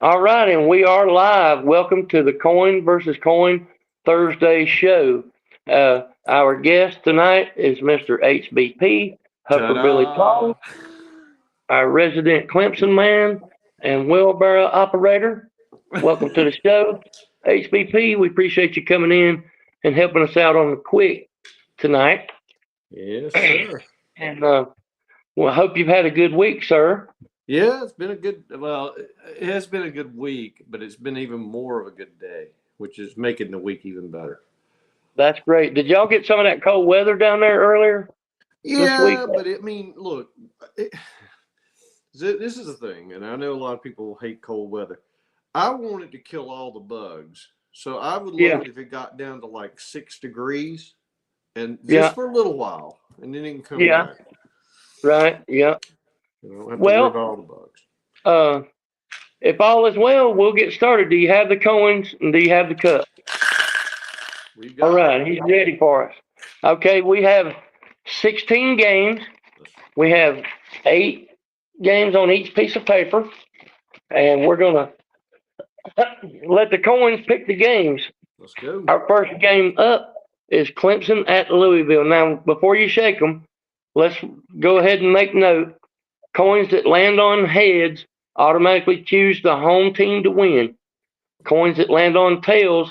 All right, and we are live. Welcome to the Coin versus Coin Thursday show. Our guest tonight is Mr. HBP, Hupper Billy Ta-da! Paul, our resident Clemson man and wheelbarrow operator. Welcome to the show, HBP. We appreciate you coming in and helping us out on the quick tonight. Yes, sir. And well, I hope you've had a good week, sir. Yeah, it's been a good. Well, it has been a good week, but it's been even more of a good day, which is making the week even better. That's great. Did y'all get some of that cold weather down there earlier this week? Yeah, but look, it, this is the thing, and I know a lot of people hate cold weather. I wanted to kill all the bugs, so I would love Yeah, it if it got down to like 6 degrees, and just yeah, for a little while, and then it can come yeah. back. Right. Yeah. You don't have to worry about Well, all the bugs. uh, if all is well, we'll get started. Do you have the coins and do you have the cup? We've All got it. right. He's ready for us. Okay. We have 16 games. We have 8 games on each piece of paper, and we're gonna let the coins pick the games. Let's go. Our first game up is Clemson at Louisville. Now, before you shake them, let's go ahead and make note. Coins that land on heads automatically choose the home team to win. Coins that land on tails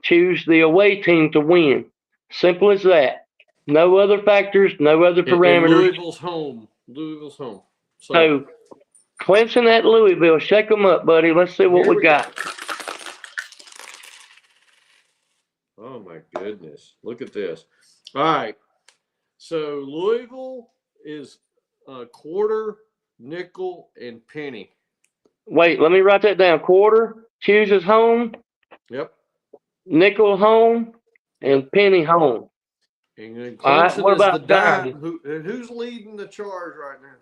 choose the away team to win. Simple as that. No other factors, no other And parameters. Louisville's home. Louisville's home. So So, Clemson at Louisville, shake them up, buddy. Let's see what here we we go. got. Oh my goodness. Look at this. All right. So Louisville is a quarter, nickel, and penny. Wait, let me write that down. Quarter chooses home, Yep. nickel home, Yep. and penny home. And then All right, Clemson what is the about dime. dime? Who's leading the charge right now?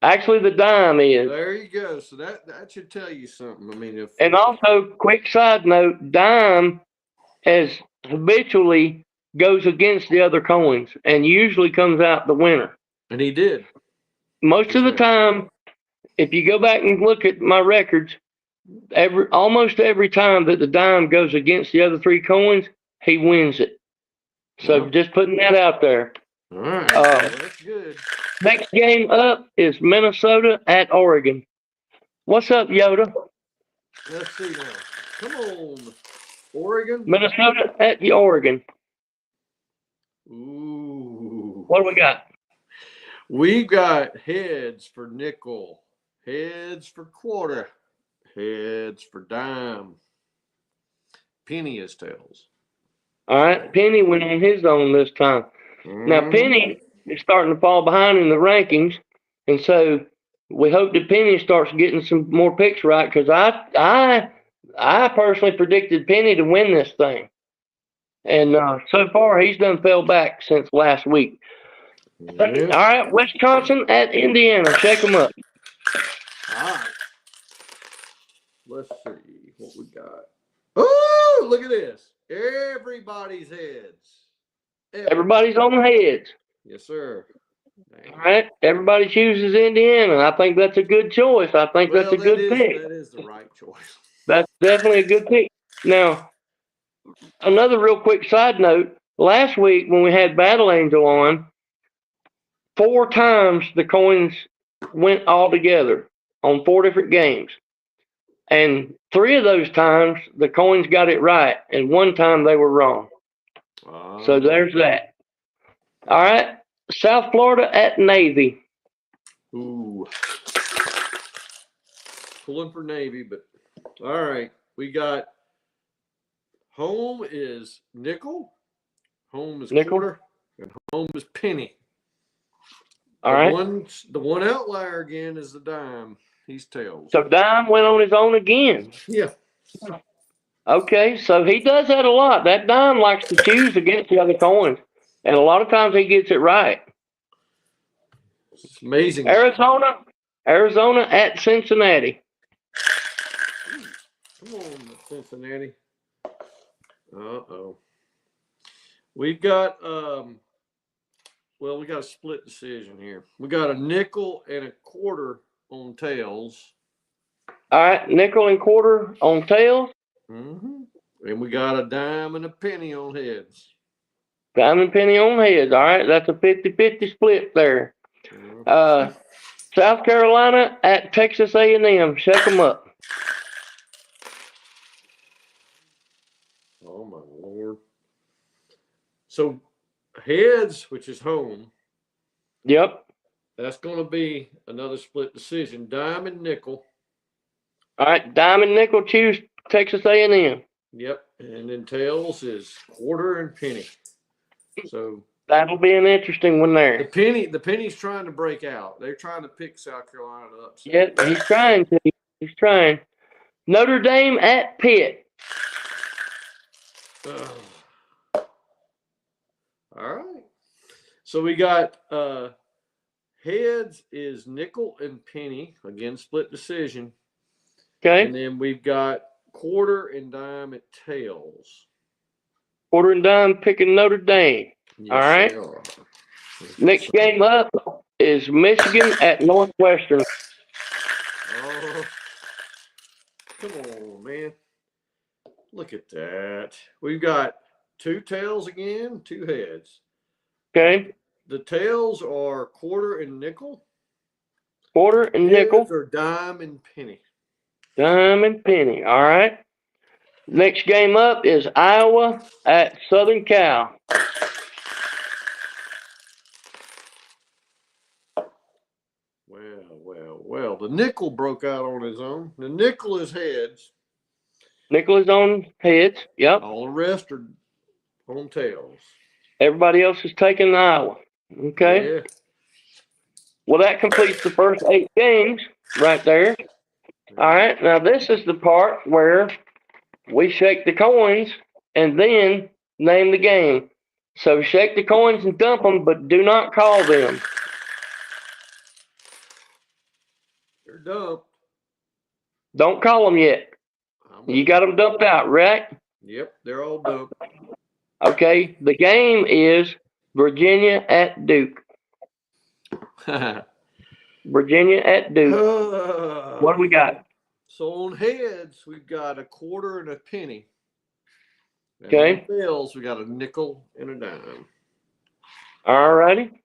Actually, the dime is. There you go. So that should tell you something. I mean, if And also, quick side note, dime as habitually goes against the other coins and usually comes out the winner. and he did Most of just the now. time, if you go back and look at my records, almost every time that the dime goes against the other 3 coins, he wins it. So Well, just putting that out there. all right. Uh, Well, that's good. Next game up is Minnesota at Oregon. What's up, Yoda? Let's see now. Come on, Oregon. Minnesota at the Oregon. Ooh. What do we got? We've got heads for nickel, heads for quarter, heads for dime, penny is tails. All right, Penny went on his own this time. Now Mm-hmm. Penny is starting to fall behind in the rankings, and so we hope that Penny starts getting some more picks right because I personally predicted Penny to win this thing, and so far he's done fell back since last week. All Yeah. right, Wisconsin at Indiana, shake them up. All right. Let's see what we got. Oh, look at this. Everybody's heads. Everybody's on the heads. Yes, sir. Dang. All right, everybody chooses Indiana. I think that's a good choice. I think that's Well, a good pick. that is the right choice. That's definitely a good pick. Now, another real quick side note. Last week when we had Battle Angel on, 4 times the coins went all together on 4 different games. And 3 of those times the coins got it right, and 1 time they were wrong. So there's that. All right, South Florida at Navy. Ooh. Pulling for Navy, but all right. We got home is nickel, home is Nickel. quarter, and home is penny. All the right. the one outlier again is the dime. He's tails. So Dime went on his own again. Yeah. Okay, so he does that a lot. That Dime likes to choose against the other coins, and a lot of times he gets it right. It's amazing. Arizona at Cincinnati. Come on, Cincinnati. Uh-oh. We've got we got a split decision here. We got a nickel and a quarter on tails. All right, nickel and quarter on tails. Mm-hmm. And we got a dime and a penny on heads. Diamond penny on heads. All right, that's a 50-50 split there. Mm-hmm. South Carolina at Texas A&M. Shake them up. Oh my Lord. So heads, which is home, Yep. that's going to be another split decision. Dime and nickel. All right, diamond nickel. Choose Texas A&M. Yep. And then tails is quarter and penny. So That'll be an interesting one there. the penny's trying to break out. They're trying to pick South Carolina to upset. Yep, he's trying to. He's trying. Notre Dame at Pitt. All right. So we got heads is nickel and penny. Again, split decision. Okay. And then we've got quarter and dime at tails. Quarter and dime picking Notre Dame. Yes, all right. they are. Next game up is Michigan at Northwestern. Oh, come on, man. Look at that. We've got two tails again, two heads. Okay. The tails are quarter and nickel. Quarter and nickel. Heads are dime and penny. Dime and penny. All right. Next game up is Iowa at Southern Cal. Well. The nickel broke out on his own. The nickel is heads. Nickel is on heads. Yep. All the rest are on tails. Everybody else is taking Iowa. Okay. Yeah. Well, that completes the first 8 games right there. All right. Now, this is the part where we shake the coins and then name the game. So shake the coins and dump them, but do not call them. They're dumped. Don't call them yet. You got them dumped out, right? Yep, they're all dumped. Okay. The game is Virginia at Duke. Virginia at Duke. What do we got? So on heads, we've got a quarter and a penny. And okay. On tails, we got a nickel and a dime. All righty.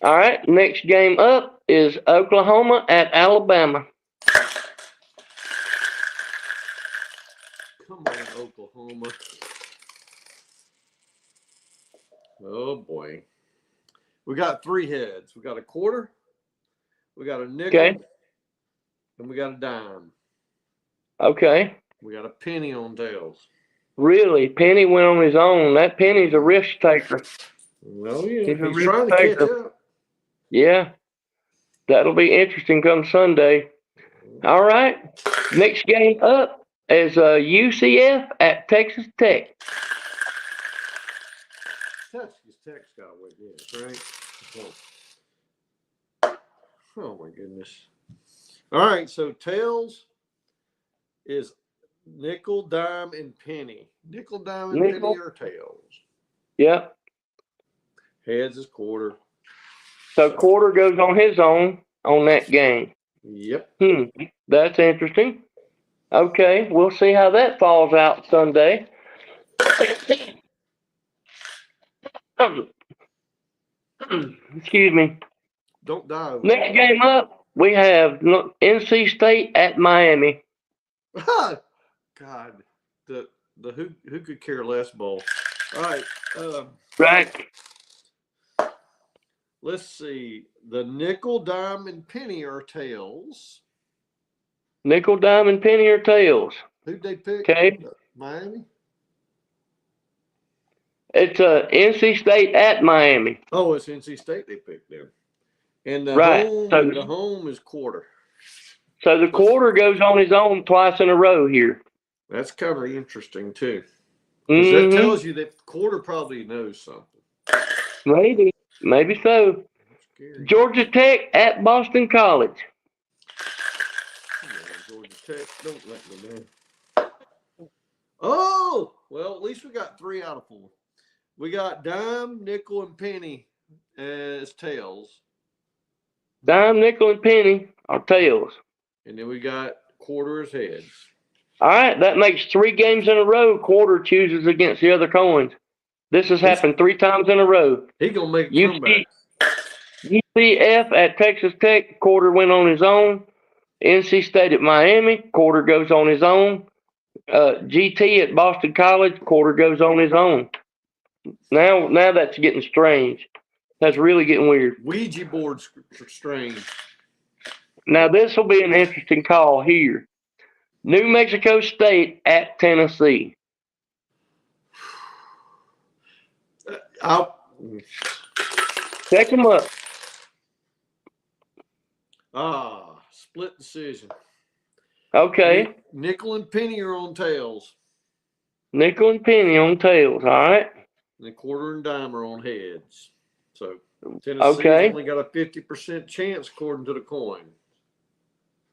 All right. Next game up is Oklahoma at Alabama. Come on, Oklahoma. Oh, boy. We got 3 heads. We got a quarter, we got a nickel, okay. And we got a dime. Okay. We got a penny on tails. Really? Penny went on his own. That Penny's a risk taker. Well, yeah. He's trying to catch up. Yeah. That'll be interesting come Sunday. All right. Next game up is UCF at Texas Tech. Texas Tech's got to win this, right? Oh, my goodness. All right, so tails is nickel, dime, and penny. Nickel, dime, and penny are tails. Yep. Heads is quarter. So quarter goes on his own on that game. Yep. That's interesting. Okay, we'll see how that falls out Sunday. Excuse me. Don't die. Next game up, we have NC State at Miami. God, the who could care less bowl. All right. Right. Let's see. The nickel, dime, and penny are tails. Nickel, dime, and penny are tails. Who'd they pick? Okay. Miami? It's NC State at Miami. Oh, it's NC State they picked them. And the home is quarter. So the quarter goes on his own twice in a row here. That's kind of interesting too. Because that tells you that quarter probably knows something. Maybe so. Georgia Tech at Boston College. Come on, Georgia Tech, don't let me down. Oh, well, at least we got 3 out of 4. We got dime, nickel, and penny as tails. Dime, nickel, and penny are tails. and then we got quarter as heads. All right, that makes 3 games in a row. Quarter chooses against the other coins. This has happened 3 times in a row. He gonna make a comeback. UCF at Texas Tech, quarter went on his own. NC State at Miami, quarter goes on his own. GT at Boston College, quarter goes on his own. Now that's getting strange. That's really getting weird. Ouija board's strange. Now this will be an interesting call here. New Mexico State at Tennessee. I'll Check them up. split decision. Okay. Nickel and penny are on tails. Nickel and penny on tails, all right? And quarter and dime are on heads. So Tennessee's only got a 50% chance according to the coin.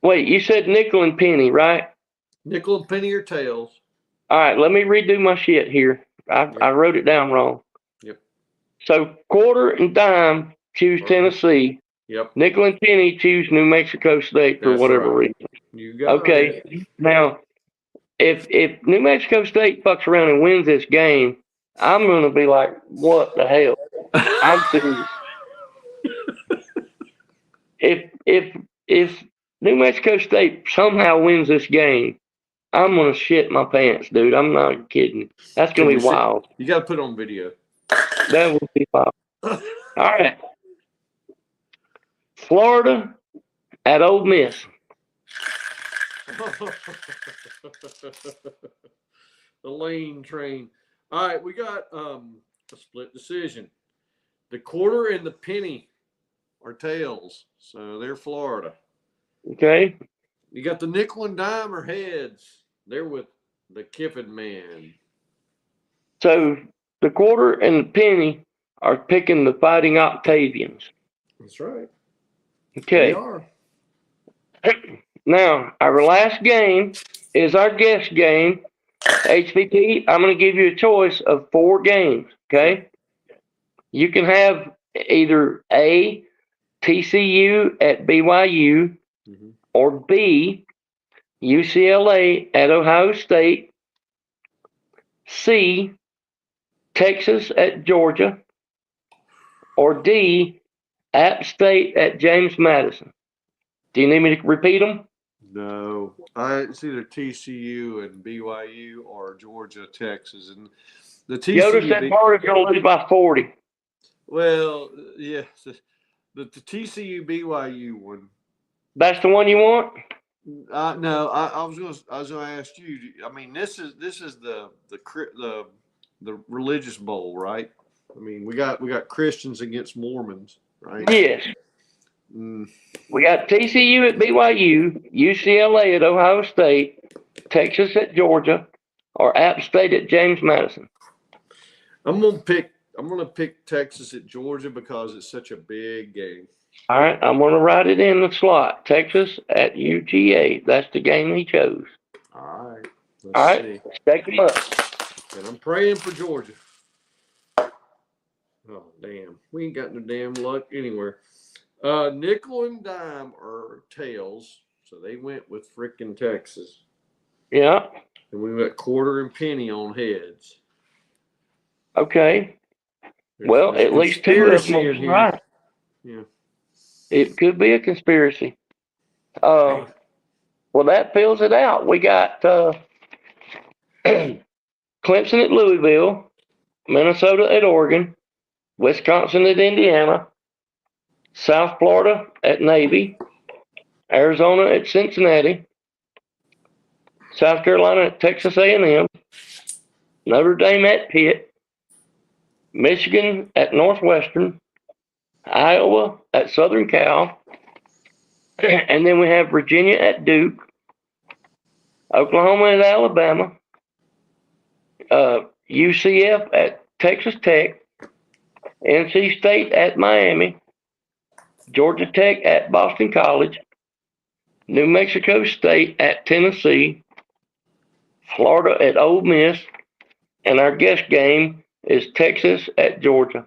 Wait, you said nickel and penny, right? Nickel and penny are tails. All right, let me redo my shit here. I wrote it down wrong. Yep. So quarter and dime choose Tennessee. Yep. Nickel and penny choose New Mexico State for whatever reason. You got it. Now, if New Mexico State fucks around and wins this game, I'm gonna be like, what the hell? I'm serious. If New Mexico State somehow wins this game, I'm gonna shit my pants, dude. I'm not kidding. That's gonna be wild. You gotta put it on video. That would be wild. All right. Florida at Ole Miss. The lane train. All right, we got a split decision. The quarter and the penny are tails, so they're Florida. Okay. You got the nickel and dime are heads. They're with the Kiffin man. So the quarter and the penny are picking the Fighting Octavians. That's right. Okay. They are. Now, our last game is our guest game. HVP, I'm going to give you a choice of 4 games, okay? You can have either A, TCU at BYU, or B, UCLA at Ohio State, C, Texas at Georgia, or D, App State at James Madison. Do you need me to repeat them? No. It's either TCU and BYU or Georgia, Texas. And the TCU. Yoda said Florida's going to lose by 40. Well, yeah. The TCU BYU one. That's the one you want? No, I was gonna ask you. I mean, this is the religious bowl, right? I mean, we got Christians against Mormons, right? Yes. We got TCU at BYU, UCLA at Ohio State, Texas at Georgia, or App State at James Madison. I'm gonna pick Texas at Georgia because it's such a big game. All right, I'm gonna write it in the slot. Texas at UGA. That's the game he chose. All right. Let's see. Stack them up. And I'm praying for Georgia. Oh damn, we ain't got no damn luck anywhere. Nickel and dime are tails, so they went with frickin' Texas. Yeah. And we got quarter and penny on heads. Okay. Well, at least 2 of them are right. Yeah. It could be a conspiracy. Well, that fills it out. We got Clemson at Louisville, Minnesota at Oregon, Wisconsin at Indiana, South Florida at Navy, Arizona at Cincinnati, South Carolina at Texas A&M, Notre Dame at Pitt, Michigan at Northwestern, Iowa at Southern Cal, and then we have Virginia at Duke, Oklahoma at Alabama, UCF at Texas Tech, NC State at Miami, Georgia Tech at Boston College, New Mexico State at Tennessee, Florida at Ole Miss, and our guest game is Texas at Georgia.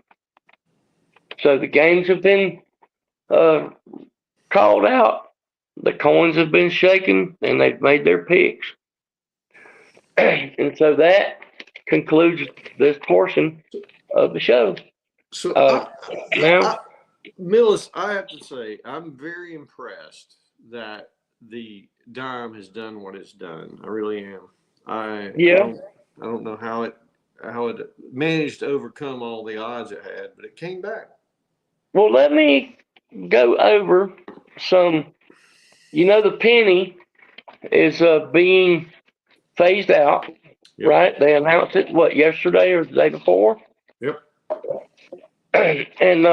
So the games have been called out. the coins have been shaken and they've made their picks. And so that concludes this portion of the show. So Now, Millis, I have to say, I'm very impressed that the dime has done what it's done. I really am. I don't know how it managed to overcome all the odds it had, but it came back. well, let me go over some. The penny is being phased out, Yep. right? They announced it, yesterday or the day before? Yep. And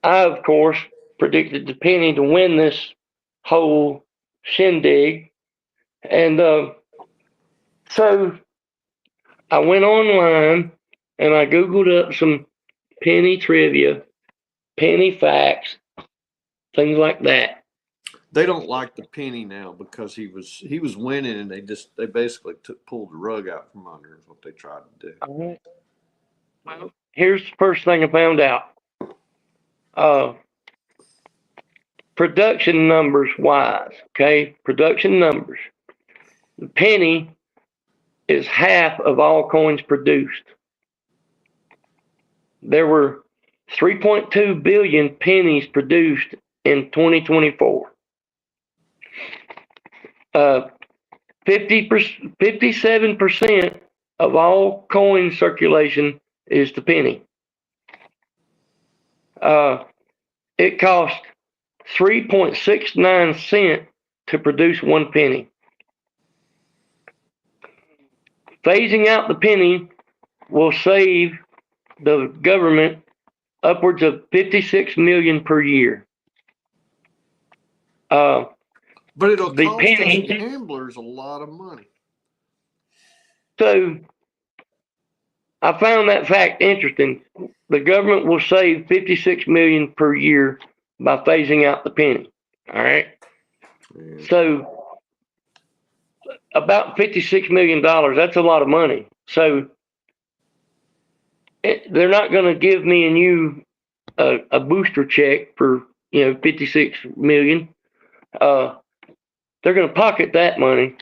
I, of course, predicted the penny to win this whole shindig. And so I went online and I Googled up some penny trivia, penny facts, things like that. They don't like the penny now because he was winning, and they basically pulled the rug out from under is what they tried to do. All right. Well, here's the first thing I found out. Production numbers wise, okay? Production numbers. The penny is half of all coins produced. There were 3.2 billion pennies produced in 2024. 57% of all coin circulation is the penny. It cost 3.69 cents to produce one penny. Phasing out the penny will save the government upwards of 56 million per year. But it'll cost us gamblers a lot of money. So I found that fact interesting. The government will save 56 million per year by phasing out the penny. All right. Yeah. So about $56 million, that's a lot of money. So they're not going to give me and you a booster check for 56 million. They're going to pocket that money.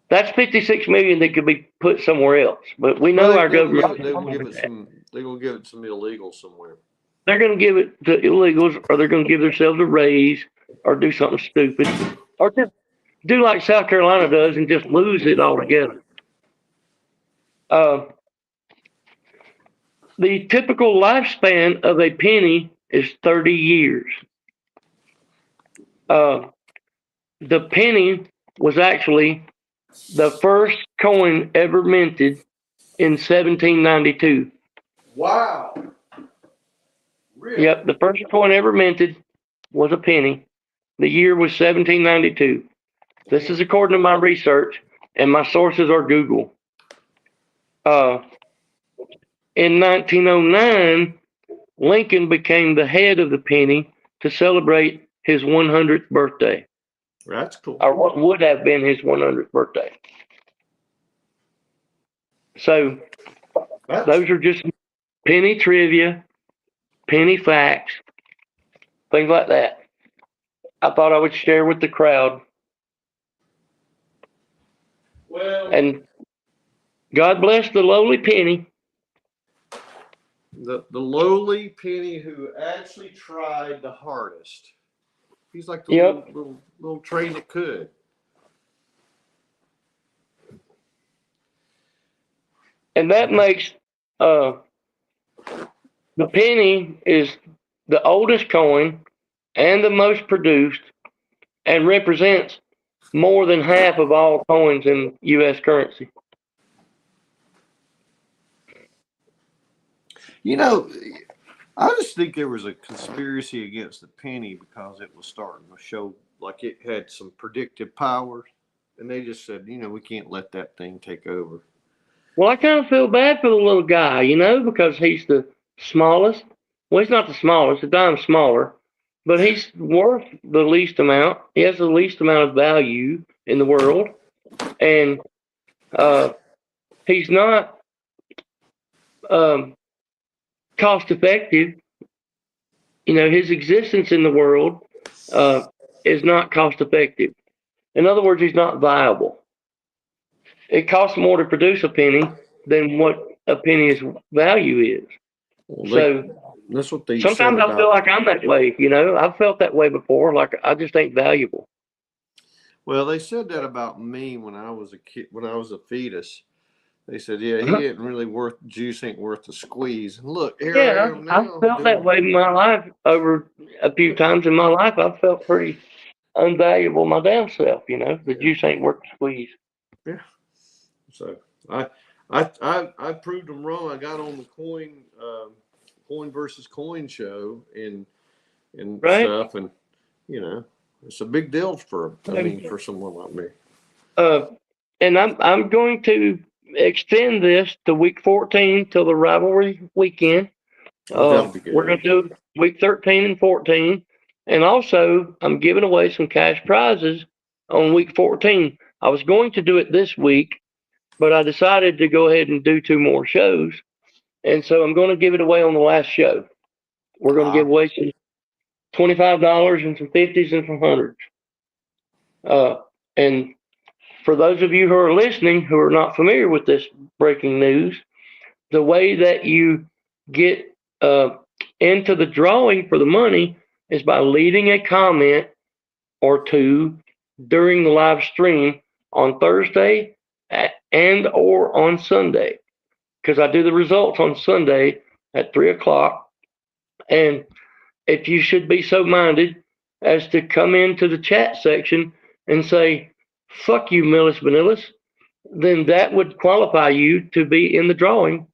That's 56 million that could be put somewhere else. But we know our government. They're going to give it to some illegals somewhere. They're going to give it to illegals, or they're going to give themselves a raise, or do something stupid, or just do like South Carolina does and just lose it altogether. The typical lifespan of a penny is 30 years. The penny was actually the first coin ever minted in 1792. Wow. Really? Yep, the first coin ever minted was a penny. The year was 1792. This is according to my research, and my sources are Google. In 1909, Lincoln became the head of the penny to celebrate his 100th birthday. That's cool. Or what would have been his 100th birthday. So those are just penny trivia, penny facts, things like that. I thought I would share with the crowd. Well, and God bless the lowly penny. The lowly penny who actually tried the hardest. He's like the little train that could. And that makes the penny is the oldest coin and the most produced, and represents more than half of all coins in U.S. currency. I just think there was a conspiracy against the penny because it was starting to show like it had some predictive powers, and they just said, we can't let that thing take over. Well, I kind of feel bad for the little guy, because he's the smallest. Well, he's not the smallest. The dime's smaller, but he's worth the least amount. He has the least amount of value in the world, and he's not cost effective. his existence in the world uh, is not cost effective. In other words, he's not viable. It costs more to produce a penny than what a penny's value is. Well, So that's what they said sometimes I feel about. like I'm that way. I've felt that way before. Like I just ain't valuable. Well, they said that about me when I was a kid, when I was a fetus. They said, "Yeah, he Uh-huh. ain't really worth juice, ain't worth the squeeze." And look, here I Yeah, am I've now felt that doing. way in my life. Over a few times in my life, I've felt pretty unvaluable my damn self. The Yeah, juice ain't worth the squeeze. yeah. So I, I proved them wrong. I got on the coin versus coin show and Right? stuff, and you know, it's a big deal for. I mean, for someone like me. Uh, and I'm going to extend this to week 14 till the rivalry weekend. Oh, that'll be We're good. going to do week 13 and 14, and also I'm giving away some cash prizes on week 14. I was going to do it this week, but I decided to go ahead and do two more shows, and so I'm going to give it away on the last show. We're going to give Ah, away some $25 and some 50s and some hundreds. And for those of you who are listening who are not familiar with this breaking news, the way that you get uh, into the drawing for the money is by leaving a comment or two during the live stream on Thursday and or on Sunday, because I do the results on Sunday at 3 o'clock. And if you should be so minded as to come into the chat section and say, fuck you, Millis Vanillis, then that would qualify you to be in the drawing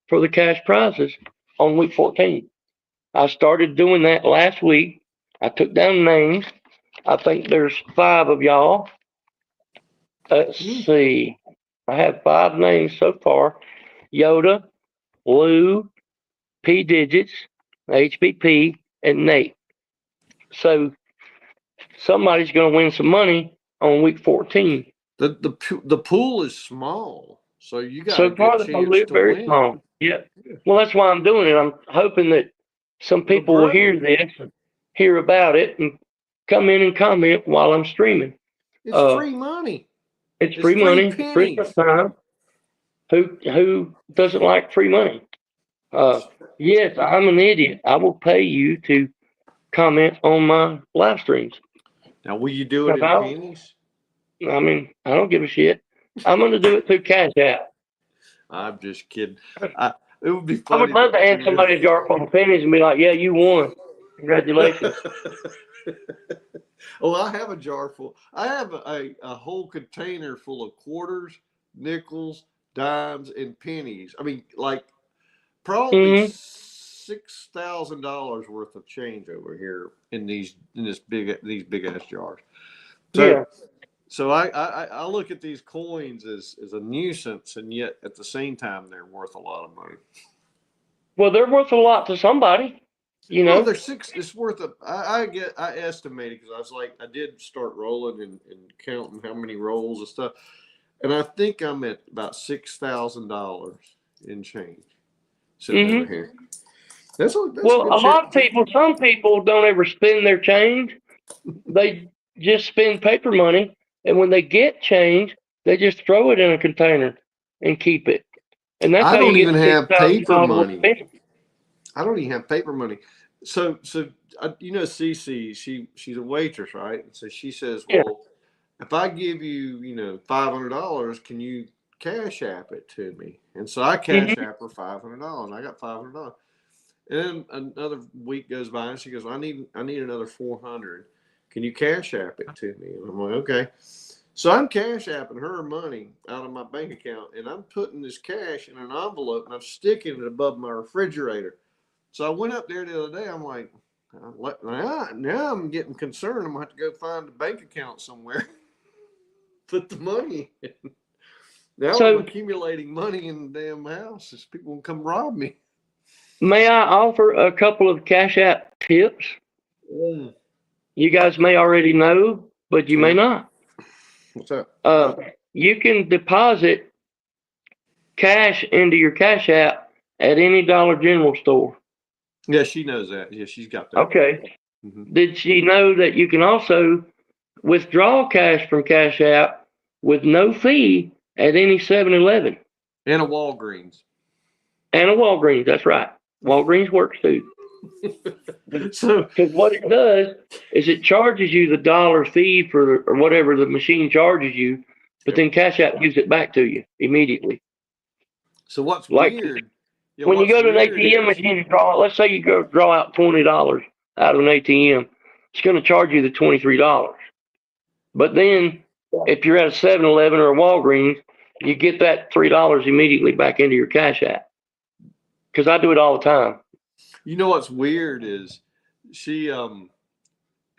for the cash prizes on week 14. I started doing that last week. I took down names. I think there's 5 of y'all. Let's mm, see. I have 5 names so far: Yoda, Lou, P Digits, HBP, and Nate. So somebody's going to win some money on week 14. the pool is small, so you got a So good far, chance they're to very win. small. Yeah. Well, that's why I'm doing it. I'm hoping that some It'll people will grow. hear this, hear about it, and come in and comment while I'm streaming. It's Uh, free money. it's It's free free money, it's free pennies. time. Who doesn't like free money? Uh, yes, I'm an idiot. I will pay you to comment on my live streams. Now, will you do it 'Cause in pennies? I don't give a shit. I'm going to do it through Cash App. I'm just kidding. I, it would be I would funny love to to hand you know. somebody a jar full of pennies and be like, "Yeah, you won. Congratulations." Oh, I have a jar full. I have a whole container full of quarters, nickels, dimes, and pennies. I mean, like probably Hmm. $6,000 worth of change over here in these big ass jars. So Yeah. so I look at these coins as a nuisance, and yet at the same time they're worth a lot of money. Well, they're worth a lot to somebody, you Well, know. they're six. It's worth a. I estimated because I was like I did start rolling and counting how many rolls and stuff, and I think I'm at about $6,000 in change sitting over Hmm. here. That's a Well, good a lot of chance. people, some people don't ever spend their change. They just spend paper money, and when they get change, they just throw it in a container and keep it. And that's I how you don't get even six have thousand paper dollars worth of money. pennies. I don't even have paper money. So you know, Cece, she's a waitress, right? So she says, Yeah. "Well, if I give you, $500, can you cash app it to me?" And so I cash Hmm. app her $500. I got $500. And then another week goes by, and she goes, "I need another 400. Can you cash app it to me?" And I'm like, "Okay." So I'm cash apping her money out of my bank account, and I'm putting this cash in an envelope, and I'm sticking it above my refrigerator. So I went up there the other day. I'm like, now I'm getting concerned. I'm gonna have to go find a bank account somewhere, put the money in. Now I'm So, accumulating money in the damn house. As people will come rob me. may I offer a couple of Cash App tips? Mm. You guys may already know, but you may Yeah. not. What's up? Uh, you can deposit cash into your Cash App at any Dollar General store. Yeah, she knows that. Yeah, she's got that. Okay. Hmm. Did she know that you can also withdraw cash from Cash App with no fee at any 7-Eleven And a Walgreens. and a Walgreens? That's right. Walgreens works too. So Because what it does is it charges you the dollar fee for or whatever the machine charges you, but yeah. then Cash App gives it back to you immediately. So what's Like weird? Yeah, when you what's go to an weird ATM is machine and draw, let's say you go draw out $20 out of an ATM, it's going to charge you the $23. But then if you're at a 7-Eleven or a Walgreens, you get that $3 immediately back into your Cash App. Because I do it all the time. you know what's weird is she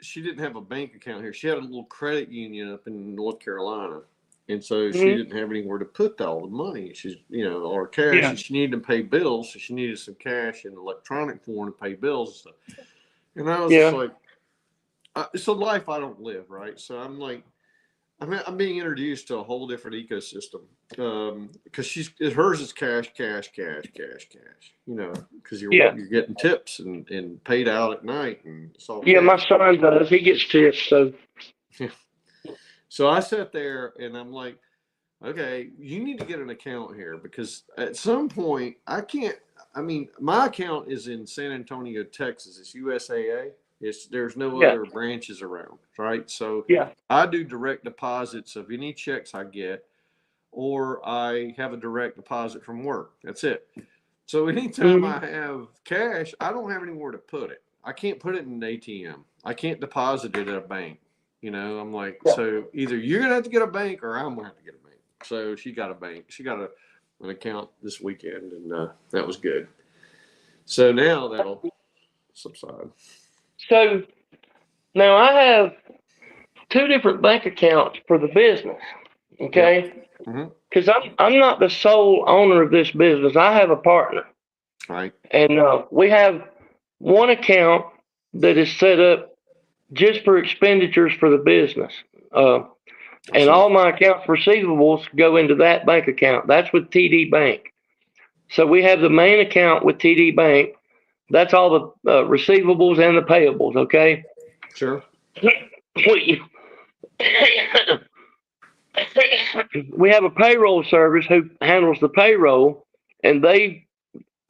she didn't have a bank account here. She had a little credit union up in North Carolina. And so she Mm-hmm. didn't have anywhere to put all the money. She's, all her cash, Yeah. and she needed to pay bills. So she needed some cash in electronic form to pay bills and stuff. And I was just Yeah. like, it's a life I don't live, right? So I'm like, I'm being introduced to a whole different ecosystem because hers is cash, cash, cash, cash, cash. Because Yeah. you're getting tips and paid out at night, and it's all Yeah, my cash. son does. He gets tips, so So I sat there and I'm like, okay, you need to get an account here because at some point I can't. I mean, my account is in San Antonio, Texas. It's USAA. There's no yeah. other branches around, right? So Yeah. I do direct deposits of any checks I get, or I have a direct deposit from work. That's it. So anytime I Mm-hmm. have cash, I don't have anywhere to put it. I can't put it in an ATM. I can't deposit it at a bank. I'm like, Yeah. so either you're gonna have to get a bank or I'm gonna have to get a bank. So she got a bank. She got an account this weekend, and that was good. So now that'll subside. So now I have two different bank accounts for the business. Yep. Okay. Mm-hmm. Because I'm not the sole owner of this business. I have a partner, Right. and we have one account that is set up just for expenditures for the business. I And see. all my accounts receivables go into that bank account. That's with TD Bank. So we have the main account with TD Bank. That's all the receivables and the payables. Okay. Sure. We we have a payroll service who handles the payroll, and they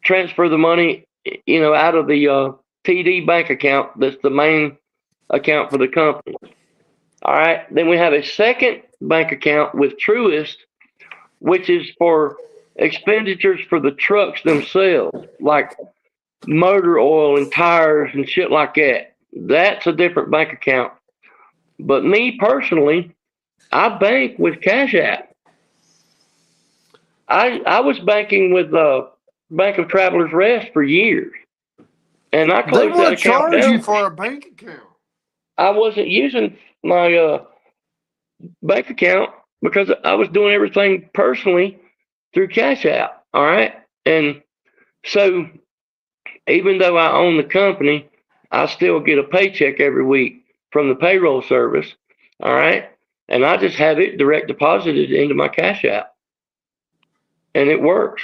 transfer the money, out of the TD Bank account. That's the main account for the company. All right. Then we have a second bank account with Truist, which is for expenditures for the trucks themselves, like motor oil and tires and shit like that. That's a different bank account. But me personally, I bank with Cash App. I was banking with Bank of Travelers Rest for years, and I They closed that want to account charge you down. for a bank account. I wasn't using my bank account because I was doing everything personally through Cash App. All right, and so even though I own the company, I still get a paycheck every week from the payroll service. All right, and I just have it direct deposited into my Cash App, and it works.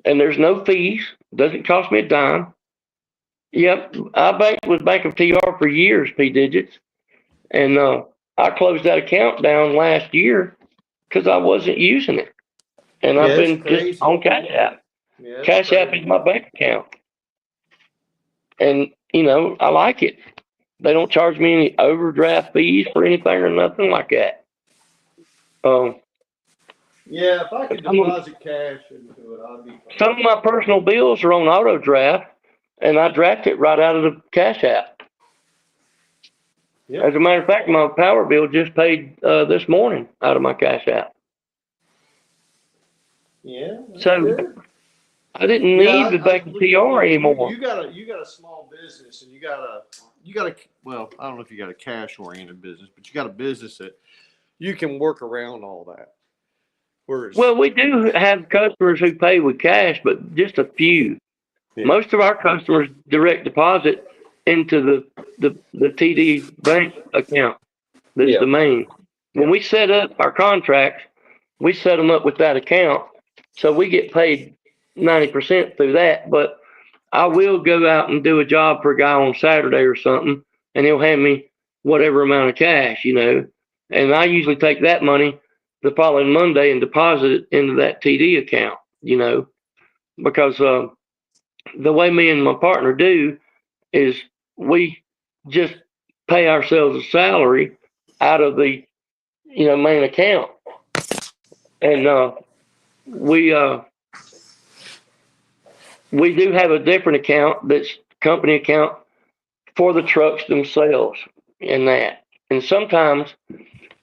And there's no fees. Doesn't cost me a dime. Yep, I banked with Bank of TR for years, P digits, and I closed that account down last year because I wasn't using it, and Yeah, I've it's been just crazy. on Cash App. Yeah, it's Cash App crazy. is my bank account, and I like it. They don't charge me any overdraft fees for anything or nothing like that. Um, Yeah, if I could some of, deposit cash into it, I'd be fine. some of my personal bills are on auto draft, and I draft it right out of the Cash App. Yep. As a matter of fact, my power bill just paid this morning out of my Cash App. Yeah, that's So good. I didn't Yeah, need the I Bank was of looking at TR you. anymore. You got a small business, and you got a well, I don't know if you got a cash oriented business, but you got a business that you can work around all that. Whereas, Well, we do have customers who pay with cash, but just a few. yeah, Most of our customers direct deposit into the TD Bank account. That's yeah, the main. When yeah, we set up our contracts, we set them up with that account, so we get paid 90% through that. But I will go out and do a job for a guy on Saturday or something, and he'll hand me whatever amount of cash, and I usually take that money the following Monday and deposit it into that TD account, because the way me and my partner do is we just pay ourselves a salary out of the main account, and we we do have a different account that's company account for the trucks themselves and that. And sometimes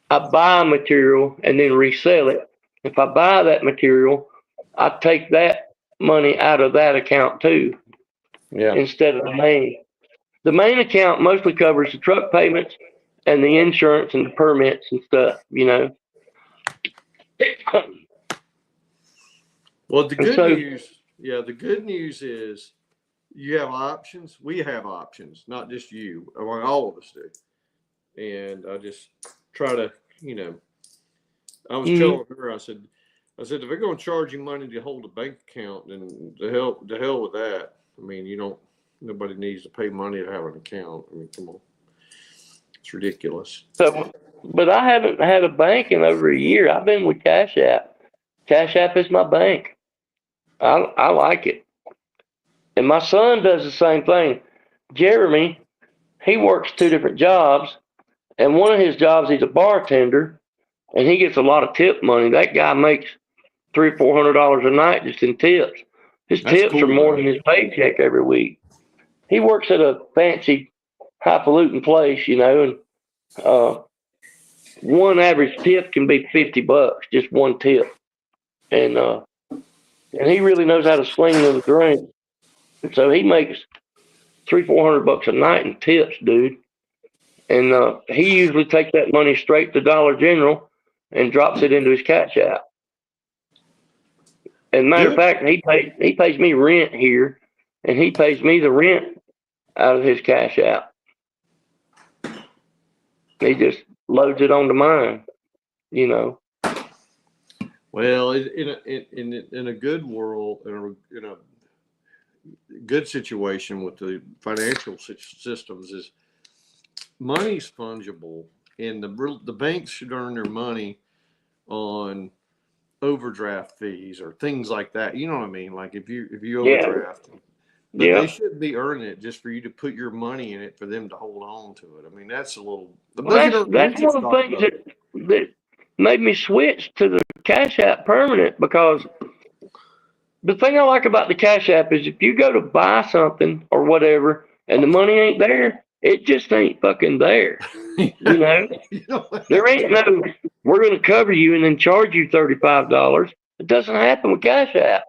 I buy material and then resell it. If I buy that material, I take that money out of that account too, instead of the main. The main account mostly covers the truck payments and the insurance and the permits and stuff. Well, the good news is you have options. We have options, not just you. I mean, all of us do. And I just try to, I was telling her, I said, if they're going to charge you money to hold a bank account, then the hell with that. I mean, nobody needs to pay money to have an account. I mean, come on, it's ridiculous. But I haven't had a bank in over a year. I've been with Cash App. Cash App is my bank. I like it. And my son does the same thing. Jeremy, he works 2 different jobs, and one of his jobs he's a bartender, and he gets a lot of tip money. That guy makes $300-400 a night just in tips. His tips are more than his paycheck every week. He works at a fancy, highfalutin place, and one average tip can be $50, just one tip, and he really knows how to sling them drinks. And so he makes $300-400 a night in tips, dude. And he usually takes that money straight to Dollar General and drops it into his Cash App. And matter of fact, he pays me rent here, and he pays me the rent out of his Cash App. He just loads it onto mine, Well, in a good world, in a good situation with the financial systems, is money's fungible, and the banks should earn their money on overdraft fees or things like that. You know what I mean? Like if you overdraft, but they shouldn't be earning it just for you to put your money in it for them to hold on to it. I mean, that's a little. Well, that's one of the things that made me switch to the Cash App permanent, because the thing I like about the Cash App is if you go to buy something or whatever and the money ain't there, it just ain't fucking there. There ain't no, we're going to cover you and then charge you $35. It doesn't happen with Cash App.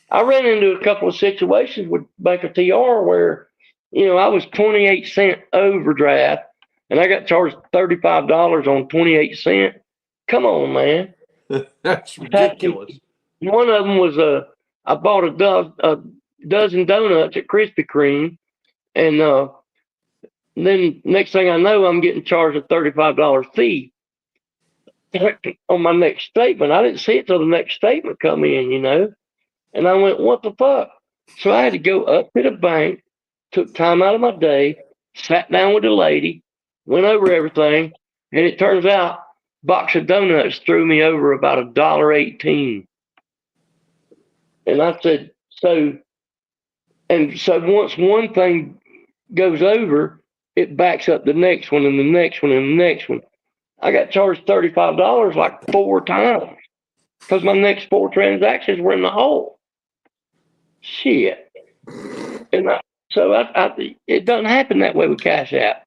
I ran into a couple of situations with Bank of TR where, I was 28-cent overdraft and I got charged $35 on 28 cents. Come on, man. That's ridiculous. One of them was I bought a dozen donuts at Krispy Kreme, and then next thing I know, I'm getting charged a $35 fee on my next statement. I didn't see it till the next statement come in, and I went, what the fuck? So I had to go up to the bank, took time out of my day, sat down with the lady, went over everything, and it turns out box of donuts threw me over about $1.18. And I said, so once one thing goes over, it backs up the next one and the next one and the next one. I got charged $35 like 4 times because my next 4 transactions were in the hole. Shit. And it doesn't happen that way with Cash App.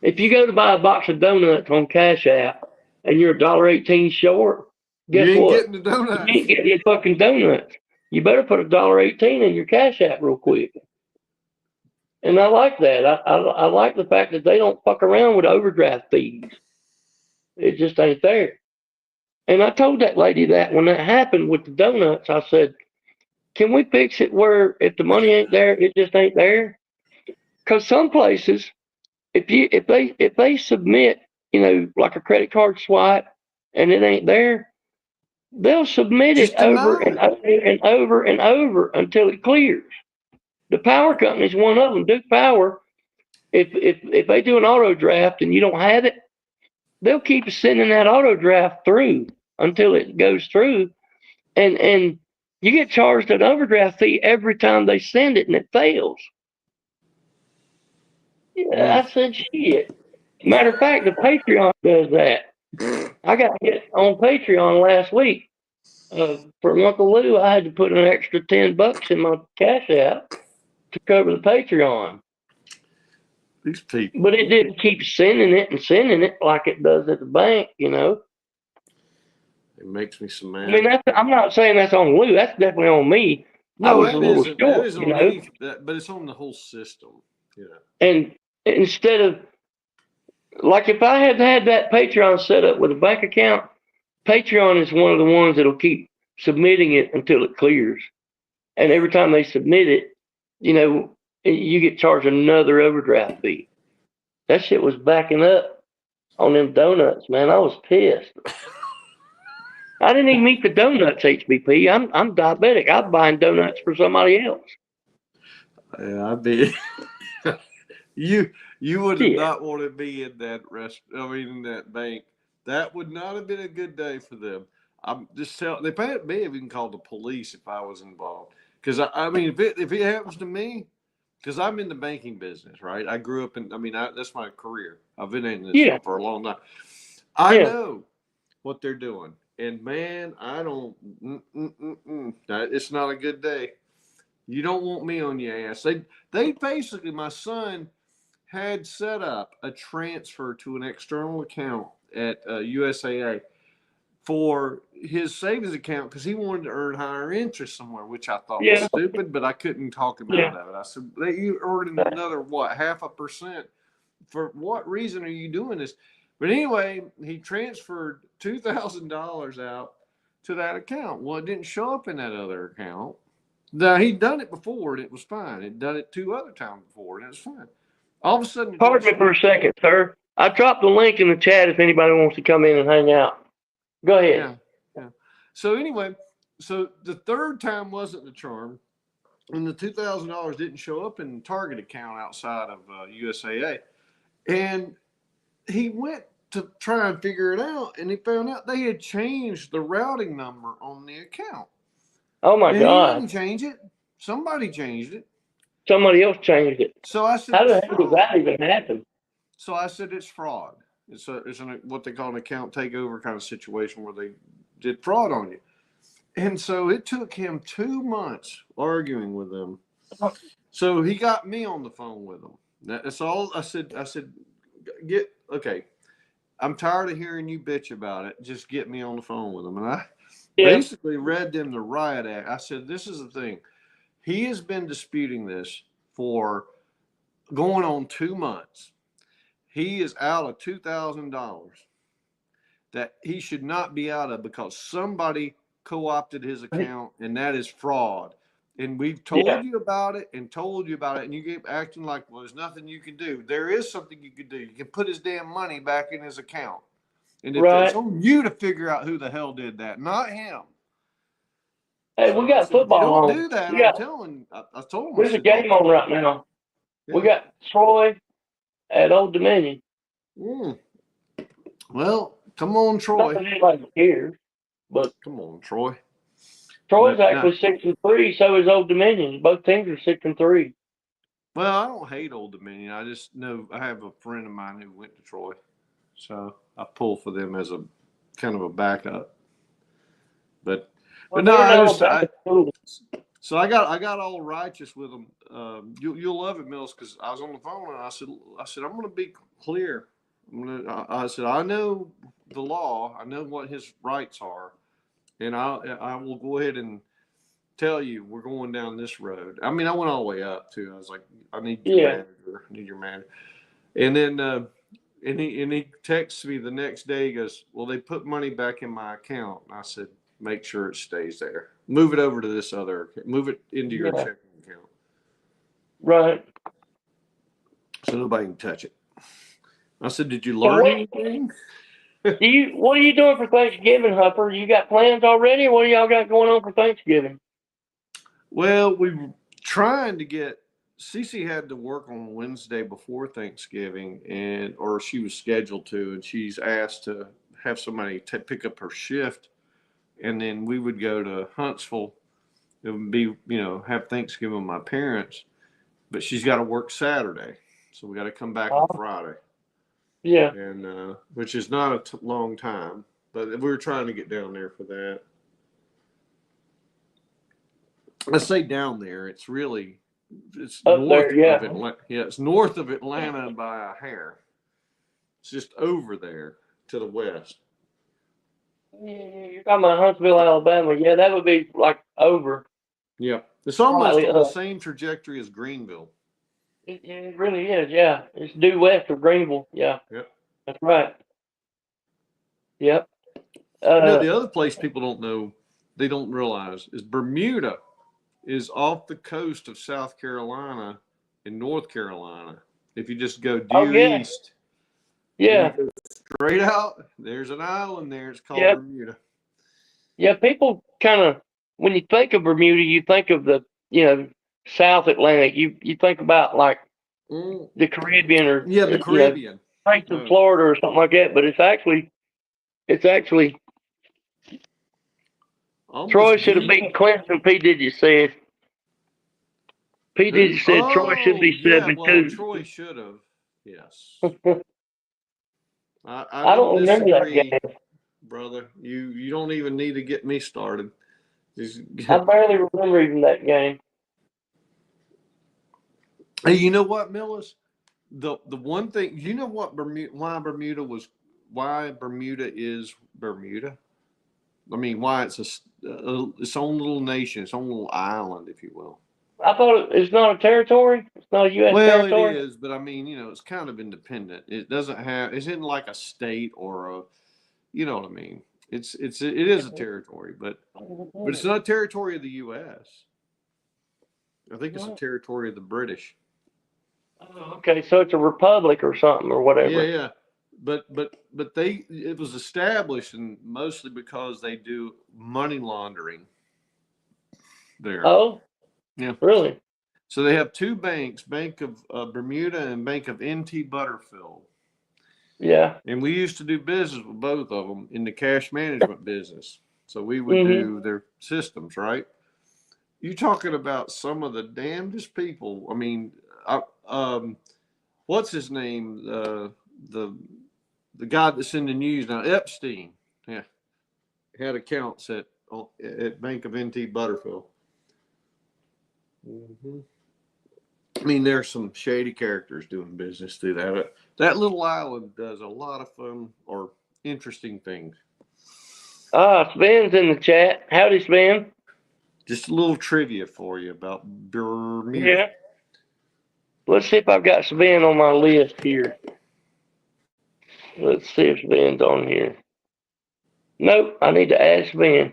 If you go to buy a box of donuts on Cash App and you're $1.18 short, guess what? Getting the donuts. You ain't getting your fucking donuts. You better put $1.18 in your Cash App real quick. And I like that. I like the fact that they don't fuck around with overdraft fees. It just ain't there. And I told that lady that when that happened with the donuts, I said, can we fix it where if the money ain't there, it just ain't there? Because some places, if they submit, like a credit card swipe and it ain't there, they'll submit it Just over deny and it. over and over and over until it clears. The power company's one of them. Duke Power, if they do an auto draft and you don't have it, they'll keep sending that auto draft through until it goes through, and you get charged an overdraft fee every time they send it and it fails. Mm. Yeah, I said shit. Matter of fact, the Patreon does that. I got hit on Patreon last week. For Uncle Lou, I had to put an extra $10 in my cash app to cover the Patreon. These people. But it didn't keep sending it and sending it like it does at the bank, you know. It makes me so I mean, mad. I'm not saying that's on Lou. That's definitely on me. I No, was a that little isn't. That short, isn't you on know. any. But it's on the whole system. You know. And instead of, like, if I had had that Patreon set up with a bank account, Patreon is one of the ones that'll keep submitting it until it clears. And every time they submit it, you know, you get charged another overdraft fee. That shit was backing up on them donuts, man. I was pissed. I didn't even eat the donuts, HBP. I'm diabetic. I'm buying donuts for somebody else. Yeah, I be. you you would have Yeah, not wanted me in that I mean, in that bank. That would not have been a good day for them. I'm just telling. They may have even called the police if I was involved. Because I mean, if it happens to me, because I'm in the banking business, right? I grew up in. I mean, that's my career. I've been in this yeah, for a long time. I yeah. know what they're doing, and man, I don't. It's not a good day. You don't want me on your ass. They basically, my son had set up a transfer to an external account at USAA for his savings account because he wanted to earn higher interest somewhere, which I thought was Yeah, stupid, but I couldn't talk him yeah. out of it. I said, "You earned another what, 0.5%? For what reason are you doing this?" But anyway, he transferred $2,000 out to that account. Well, it didn't show up in that other account. Now he'd done it before and it was fine. He'd done it 2 other times before and it was fine. All of a sudden, it didn't Pardon me show for up. a second, sir. I dropped the link in the chat if anybody wants to come in and hang out. Go ahead. Yeah, yeah. So anyway, so the third time wasn't the charm, and the $2,000 didn't show up in the Target account outside of USAA, and he went to try and figure it out, and he found out they had changed the routing number on the account, Oh my and he God. didn't change it. Somebody changed it. Somebody else changed it. So I said How it's the hell did fraud. that even happen? So I said it's fraud. What they call an account takeover kind of situation where they did fraud on you. And so it took him 2 months arguing with them. So he got me on the phone with them. That's all I said. I said, get okay. I'm tired of hearing you bitch about it. Just get me on the phone with them. And I Yeah. basically read them the riot act. I said, this is the thing. He has been disputing this for going on 2 months. He is out of $2,000 that he should not be out of because somebody co-opted his account, and that is fraud. And we've Yeah. told you about it and told you about it, and you keep acting like, well, there's nothing you can do. There is something you can do. You can put his damn money back in his account. And if it's Right. on you to figure out who the hell did that, not him. Hey, we So I got said, if you football don't on. do that, We I'm got telling, I told him, I There's a said, game on right now. We yeah. got Troy at Old Dominion. Mm. Well, come on, Not Troy. that anybody cares, but Come on, Troy. Troy's But no, actually 6-3. So is Old Dominion. Both teams are 6-3. well, I don't hate Old Dominion. I just know I have a friend of mine who went to Troy, so I pull for them as a kind of a backup. But Well, no, they're an I just I Alabama school. so I got all righteous with them. You'll love it, Mills, because I was on the phone and I said I'm going to be clear. I said I know the law. I know what his rights are, and I will go ahead and tell you we're going down this road. I mean, I went all the way up too. I was like, I need your Yeah. manager. I need your manager. And then he texts me the next day. He goes, "Well, they put money back in my account." And I said, "Make sure it stays there. Move it over to this other. Move it into your Yeah. checking account Right. so nobody can touch it." I said, "Did you So learn anything?" What are you doing for Thanksgiving, Hupper? You got plans already? What do y'all got going on for Thanksgiving? Well, we were trying to get. Cece had to work on Wednesday before Thanksgiving, or she was scheduled to, and she's asked to have somebody pick up her shift, and then we would go to Huntsville. It would be, have Thanksgiving with my parents, but she's got to work Saturday, so we got to come back on Friday. Yeah. And which is not a long time, but we were trying to get down there for that. I say down there, it's Up north there, yeah. of Atlanta. Yeah, it's north of Atlanta by a hair. It's just over there to the west. Yeah, you're talking about Huntsville, Alabama. Yeah, that would be like over. Yeah, it's almost Slightly on the up. same trajectory as Greenville. It really is, yeah. It's due west of Greenville. Yeah. Yep. That's right. Yep. The other place people don't know, they don't realize, is Bermuda is off the coast of South Carolina and North Carolina. If you just go due east, yeah, you go straight out, there's an island there. It's called Bermuda. Yeah, people kind of, when you think of Bermuda, you think of the, South Atlantic. You think about like the Caribbean or the Caribbean, states of Florida or something like that. But it's actually Troy should have beaten Clemson. P. Diddy said. P. Diddy said Troy should be 7-2. Well, Troy should have. Yes. I don't remember that game, brother. You don't even need to get me started. I barely remember even that game. Hey, you know what, Millis? The one thing, you know what why Bermuda is Bermuda? I mean, why it's its own little nation, its own little island, if you will. I thought it's not a territory. It's not a U.S. territory. Well, it is, but I mean, it's kind of independent. It isn't like a state or a, you know what I mean? It is a territory, but it's not a territory of the U.S. I think it's a territory of the British. Oh, okay, so it's a republic or something or whatever. Yeah. But it was established and mostly because they do money laundering there. Oh, yeah, really? So they have two banks, Bank of Bermuda and Bank of NT Butterfield. Yeah. And we used to do business with both of them in the cash management business. So we would do their systems, right? You're talking about some of the damnedest people. I mean, what's his name? The guy that's in the news now, Epstein, had accounts at Bank of NT Butterfield. I mean, there's some shady characters doing business through that. That little island does a lot of fun or interesting things. Sven's in the chat. Howdy, Sven. Just a little trivia for you about Bermuda. Yeah. Let's see if I've got Sven on my list here. Let's see if Sven's on here. Nope, I need to add Sven.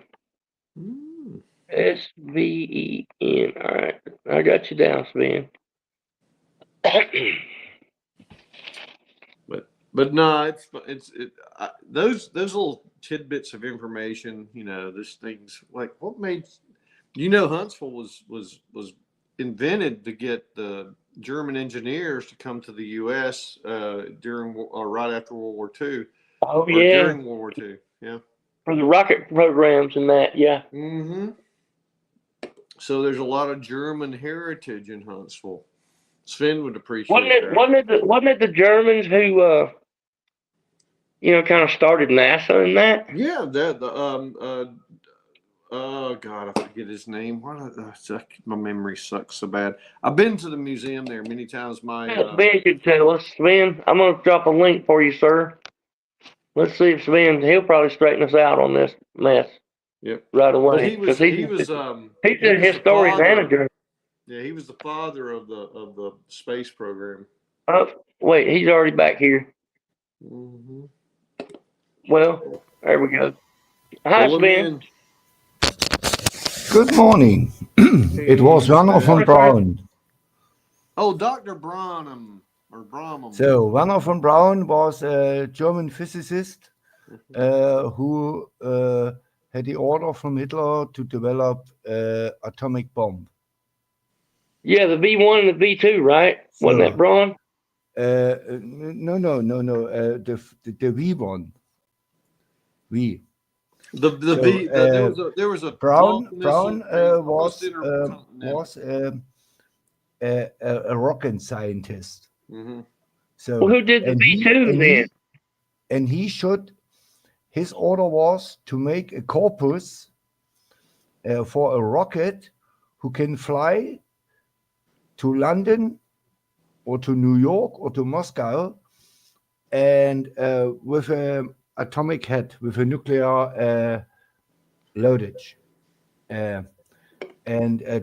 S-V-E-N. All right, I got you down, Sven. But no, those little tidbits of information. There's things like what made Huntsville was invented to get the German engineers to come to the U.S. During or right after World War II. Oh yeah, during World War II. Yeah, for the rocket programs and that. Yeah. So there's a lot of German heritage in Huntsville. Sven would appreciate that. Wasn't it the Germans who kind of started NASA and that? Yeah, oh God, I forget his name. My memory sucks so bad. I've been to the museum there many times. Sven could tell us. Sven, I'm going to drop a link for you, sir. Let's see if he'll probably straighten us out on this mess. Yep. Right away. But he's a historian manager. Yeah, he was the father of the space program. Oh, wait, he's already back here. Well, there we go. Hi, Sven. Good morning. It was Werner von Braun. Oh, Dr. Braun or Brahman. So Werner von Braun was a German physicist who had the order from Hitler to develop atomic bomb. Yeah, the V1 and the V2, right? Wasn't that Braun? No. The V1. V. There was a Braun missile, was a rocket scientist. Mm-hmm. So well, who did the V2 then? And his order was to make a corpus for a rocket who can fly to London or to New York or to Moscow, and with an atomic head, with a nuclear loadage, and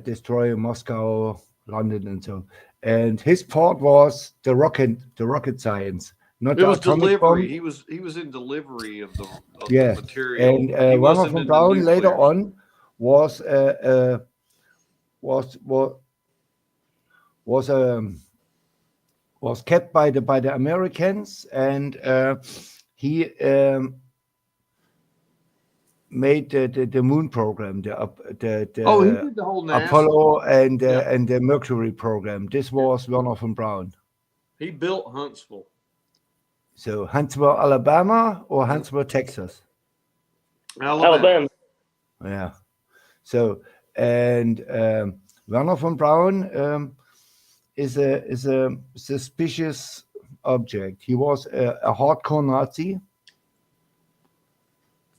destroy Moscow, London, and so. And his part was the rocket science, not the atomic bomb. He was in delivery of the material. And Werner von Braun later on was kept by the Americans, and he made the moon program, he did the whole NASA. Apollo and the Mercury program. This was Werner von Braun. He built Huntsville. So Huntsville, Alabama, or Huntsville, Texas? Alabama. Yeah. So, and Werner von Braun is a suspicious object. He was a hardcore Nazi.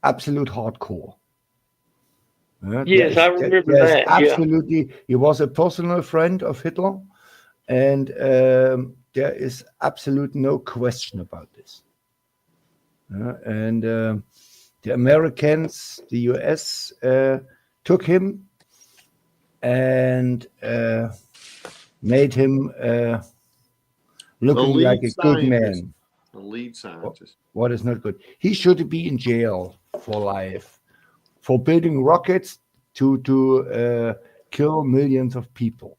Absolute hardcore. Yes, I remember that. Absolutely. Yeah. He was a personal friend of Hitler, and there is absolute no question about this. And the Americans, the US, took him and made him looking like a good man. The lead scientist. What is not good? He should be in jail for life for building rockets to kill millions of people.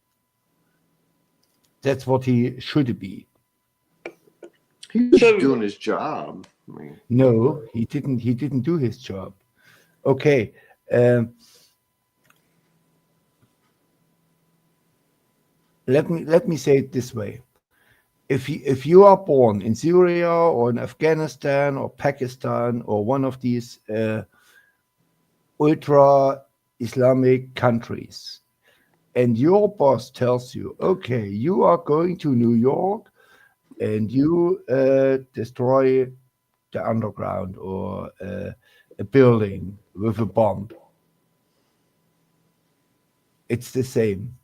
That's what he should be. He was doing his job. No, he didn't. He didn't do his job. Okay. Let me say it this way. If you are born in Syria or in Afghanistan or Pakistan or one of these ultra Islamic countries, and your boss tells you, okay, you are going to New York and you destroy the underground or a building with a bomb, it's the same.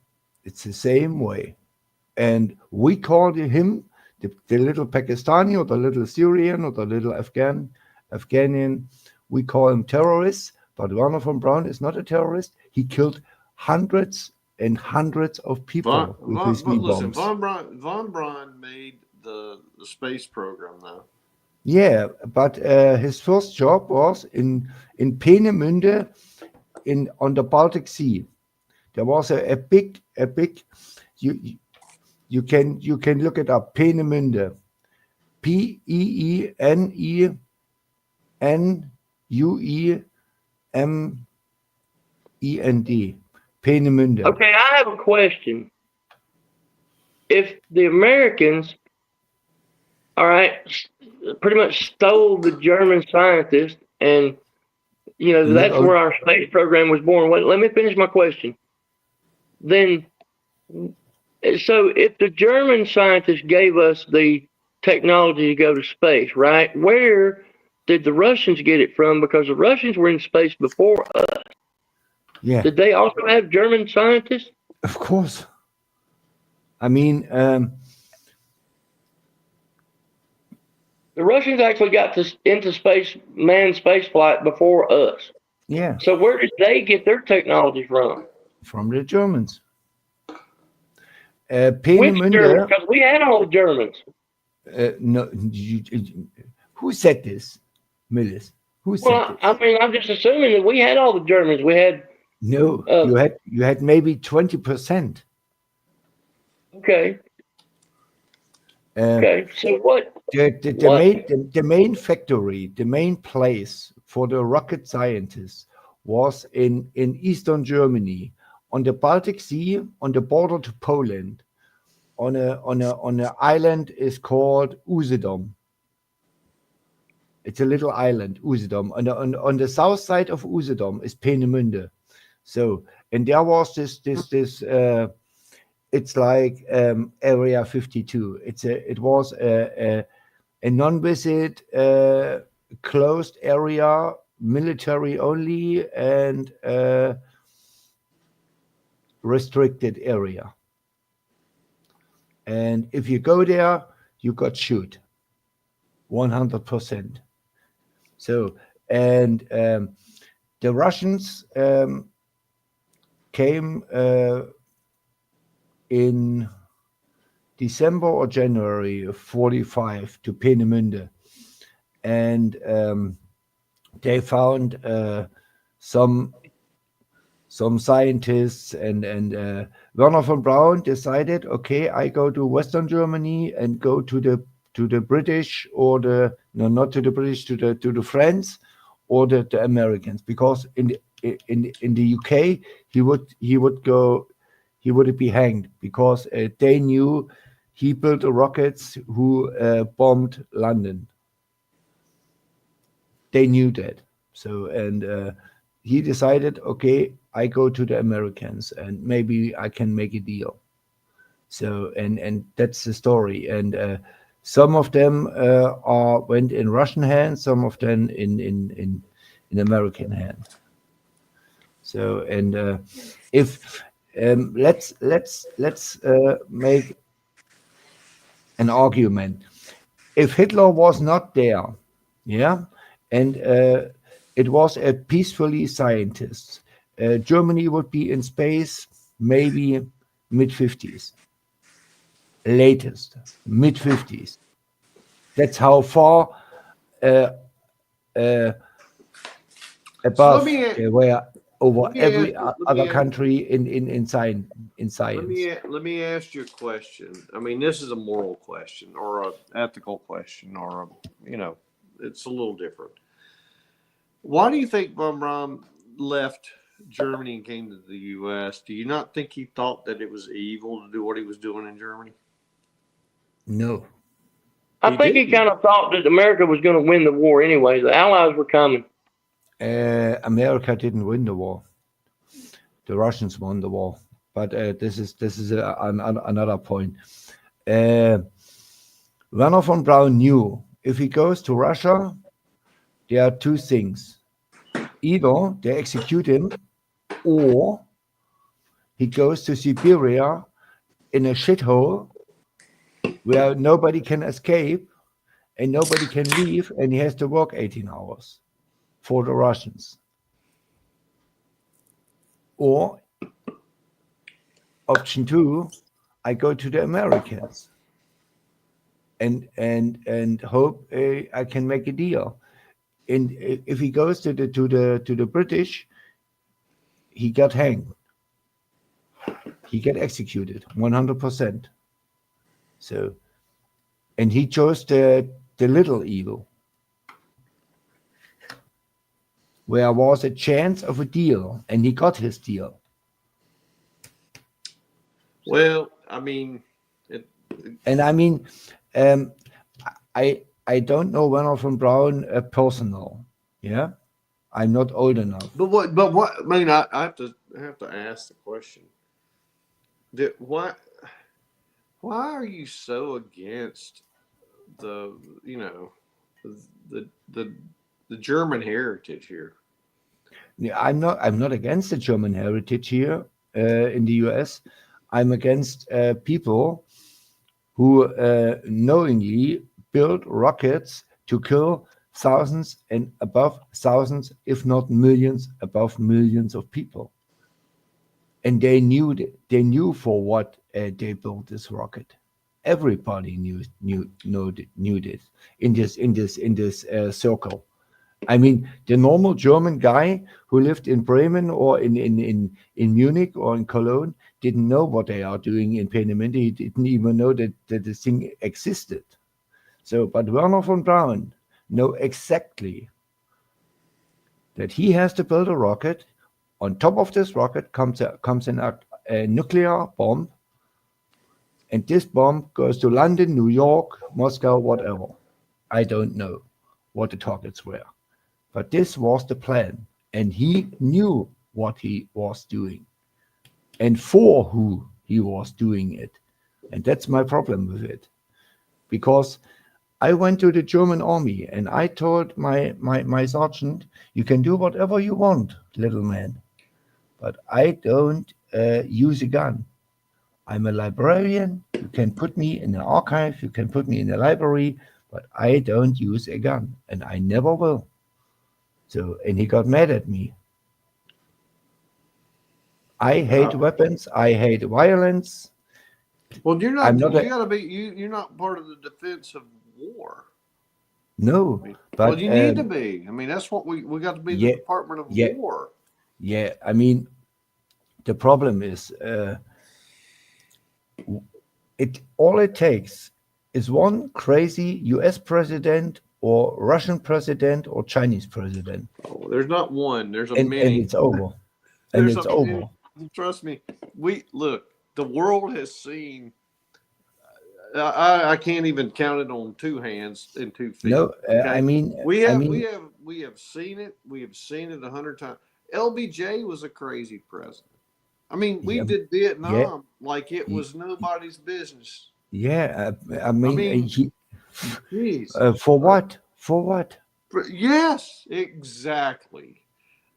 It's the same way. And we call him the little Pakistani or the little Syrian or the little Afghanian. We call him terrorists, but Werner von Braun is not a terrorist. He killed hundreds and hundreds of people with his V-bombs. Von Braun made the space program, though. Yeah, but his first job was in Peenemünde on the Baltic Sea. There was a big you can look it up. Peenemünde, Peenemunde. Peenemünde. Okay, I have a question. If the Americans, all right, pretty much stole the German scientists, and that's where our space program was born. Wait, let me finish my question. Then, so if the German scientists gave us the technology to go to space, right? Where did the Russians get it from? Because the Russians were in space before us. Yeah. Did they also have German scientists? Of course. I mean, the Russians actually got into space, manned space flight before us. Yeah. So where did they get their technology from? From the Germans. Which Germans? Because we had all the Germans. No, who said this, Millis? Who said this? I mean, I'm just assuming that we had all the Germans. We had. No, you had maybe 20%. Okay. Uh, Okay. So what? the What? main factory, the main place for the rocket scientists was in eastern Germany, on the Baltic Sea, on the border to Poland, on a island is called Usedom. It's a little island, Usedom. On the south side of Usedom is Peenemünde. So, and there was this it's like Area 52. It was a non-visit closed area, military only, and restricted area. And if you go there, you got shoot 100%. So, and the Russians came in December or January of 45 to Peenemünde, and they found some scientists, and Werner von Braun decided, okay, I go to Western Germany and go to the British, or the no, not to the British, to the French or the Americans, because in the UK he would go, he would be hanged, because they knew he built the rockets who bombed London. They knew that. So, and he decided, okay, I go to the Americans and maybe I can make a deal. So, and that's the story. And some of them went in Russian hands, some of them in American hands. So, and if let's make an argument. If Hitler was not there, yeah, and it was a peacefully scientist, Germany would be in space maybe mid-50s, latest mid-50s. That's how far uh, uh, So let above me they were over let me every ask let other me ask, country in science. In let science. me let me ask you a question. I mean, this is a moral question or a ethical question or a it's a little different. Why do you think von Braun left Germany and came to the U.S.? Do you not think he thought that it was evil to do what he was doing in Germany? No. I He think he didn't. kind of thought that America was going to win the war anyway. The Allies were coming. America didn't win the war. The Russians won the war. But this is another point. Uh, Werner von Braun knew if he goes to Russia, there are two things: either they execute him, or he goes to Siberia in a shithole where nobody can escape and nobody can leave, and he has to work 18 hours for the Russians. Or option two, I go to the Americans and hope I can make a deal. And if he goes to the British, he got hanged. He get executed 100%. So, and he chose the little evil, where was a chance of a deal, and he got his deal. Well, I mean, it, And I mean, um, I don't know Werner von Braun personal. Yeah, I'm not old enough. but what? I mean, I have to ask the question. That why are you so against the the the the German heritage here? Yeah, I'm not against the German heritage here in the US. I'm against people who knowingly build rockets to kill thousands and above thousands, if not millions, above millions of people. And they knew for what they built this rocket. Everybody knew this in this circle. I mean, the normal German guy who lived in Bremen or in Munich or in Cologne didn't know what they are doing in Peenemünde. He didn't even know that the thing existed. So, but Werner von Braun know exactly that he has to build a rocket. On top of this rocket comes a nuclear bomb, and this bomb goes to London, New York, Moscow, whatever. I don't know what the targets were. But this was the plan, and he knew what he was doing and for who he was doing it. And that's my problem with it. Because I went to the German army and I told my sergeant, you can do whatever you want, little man, but I don't use a gun. I'm a librarian. You can put me in an archive, you can put me in a library, but I don't use a gun and I never will. So, and he got mad at me. I hate weapons. I hate violence. Well, you're I'm not. not You a got to be. You're not part of the defense of war. no, I mean, well, but you need to be. I mean, that's what we got to be the yeah, Department of yeah, War. yeah. I mean, the problem is it all it takes is one crazy U.S. president or Russian president or Chinese president, Oh, there's not one. There's a and many. it's over, and There's it's a over. many. Trust me. We look. The world has seen. I can't even count it on two hands and 2 feet. No, Okay, we I have we mean, have we have seen it. We have seen it 100 times. LBJ was a crazy president. I mean, we yeah, did yeah, Vietnam like it y- was nobody's business. yeah. I I mean, mean, geez. for what? For what? Yes, exactly.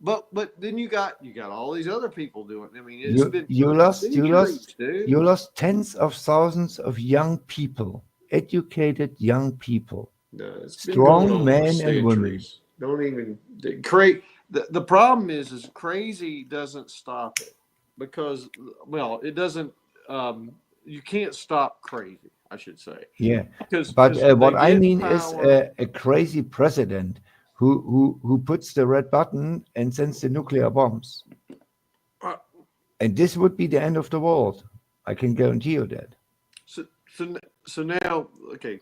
But then you got all these other people doing it. I mean, it's You been you for lost you centuries, lost dude. you lost tens of thousands of young people, educated young people, No, it's been going strong on for men and women. centuries. Don't even crazy. The problem is crazy doesn't stop it because well, it doesn't. Um, you can't stop crazy. I should say Yeah, but because they what I get mean is power. a crazy president who puts the red button and sends the nuclear bombs, Uh, and this would be the end of the world. I can guarantee you that. So so now okay.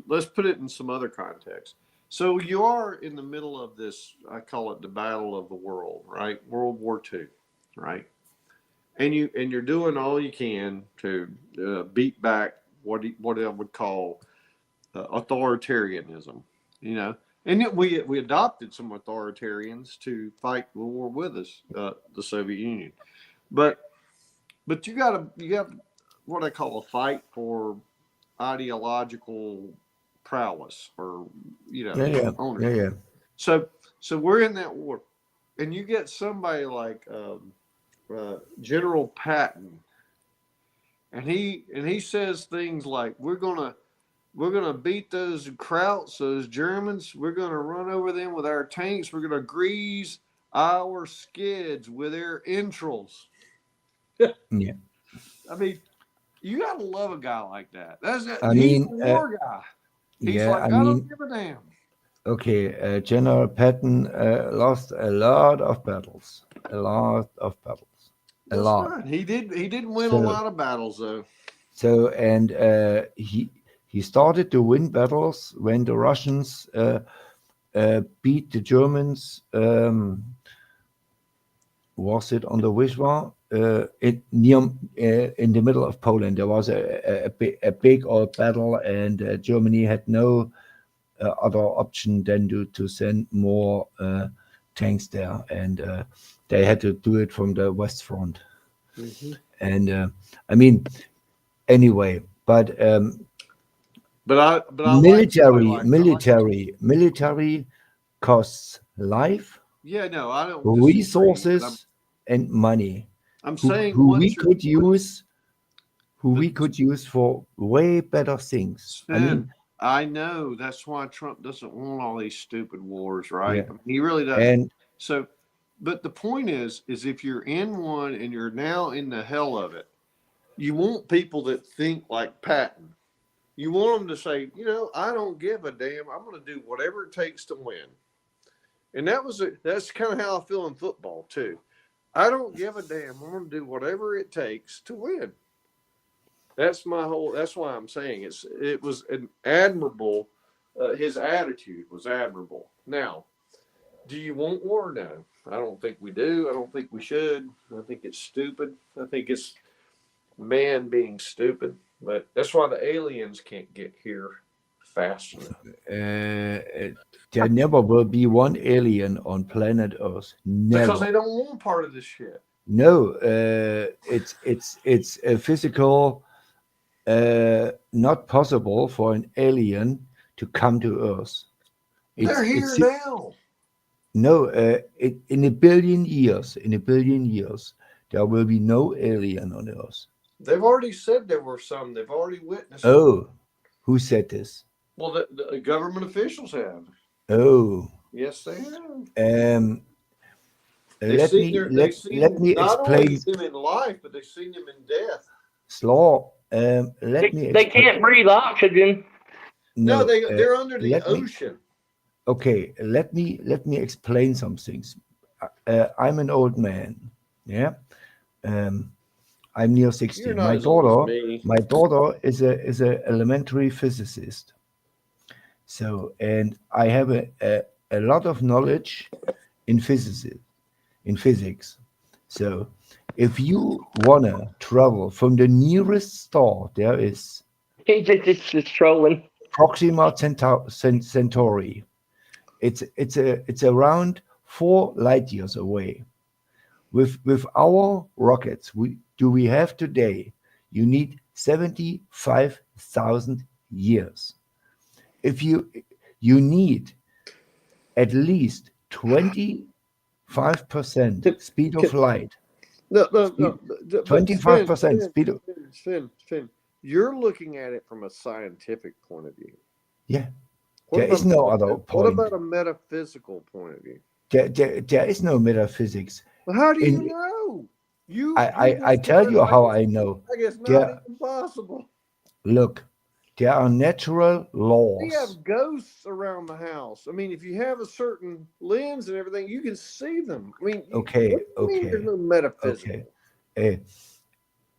Let's put it in some other context. So you are in the middle of this. I call it the battle of the world, right? World War II, right? And you're doing all you can to beat back what I would call authoritarianism, you know. And yet we adopted some authoritarians to fight the war with us, the Soviet Union. But you got what I call a fight for ideological prowess or Yeah, yeah, yeah, ownership. yeah. So we're in that war, and you get somebody like General Patton, and he says things like we're gonna beat those Krauts, those Germans. We're gonna run over them with our tanks. We're gonna grease our skids with their entrails. Yeah. I mean, you gotta love a guy like that. I He's a mean, war guy. He's yeah, like, I I don't mean, give a damn. okay, General Patton lost a lot of battles, a lot of battles, a That's lot. right. He didn't win a So, lot of battles though. and he started to win battles when the Russians beat the Germans. Was it on the Wisła? Near in the middle of Poland, there was a big old battle, and Germany had no other option than to send more tanks there, and they had to do it from the West Front. Mm-hmm. And I mean, anyway, but But I like somebody like I like. military costs life, Yeah, no, I don't disagree. But I'm resources, and money, I'm saying who we once you're could use, who but we could use for way better things. I Sven, mean, I know that's why Trump doesn't want all these stupid wars, right? yeah, I mean, he really doesn't. and So, but the point is if you're in one and you're now in the hell of it, you want people that think like Patton. You want them to say, I don't give a damn. I'm going to do whatever it takes to win. And that's kind of how I feel in football too. I don't give a damn. I'm going to do whatever it takes to win. That's why I'm saying it was an admirable. His attitude was admirable. Now, do you want war? No, I don't think we do. I don't think we should. I think it's stupid. I think it's man being stupid. But that's why the aliens can't get here fast enough. There never will be one alien on planet Earth. Never. Because they don't want part of this shit. No, it's a physical, not possible for an alien to come to Earth. They're here now. No, in a billion years, there will be no alien on Earth. They've already said there were some. They've already witnessed. Oh, who said this? Well, the government officials have. Oh, yes, they have. Let me not explain. only them in life, but they've seen them in death. Slow. Let me. They can't breathe oxygen. No, they're under the ocean. Okay, let me explain some things. I'm an old man. Yeah. I'm near 60. My daughter is a elementary physicist. So, and I have a lot of knowledge in physics. So, if you wanna travel from the nearest star there is, He's just trolling. Proxima Centauri. It's around 4 light years away. With our rockets we have today, you need 75,000 years. If you need at least 25% speed of light. No. 25% speed of. Finn, you're looking at it from a scientific point of view. Yeah. There is no other point. What about a metaphysical point of view? There is no metaphysics. Well, how do you know? I tell you how I know. I guess not even possible. Look, there are natural laws. We have ghosts around the house. I mean, if you have a certain lens and everything, you can see them. I mean, okay. There's no metaphysical. Okay.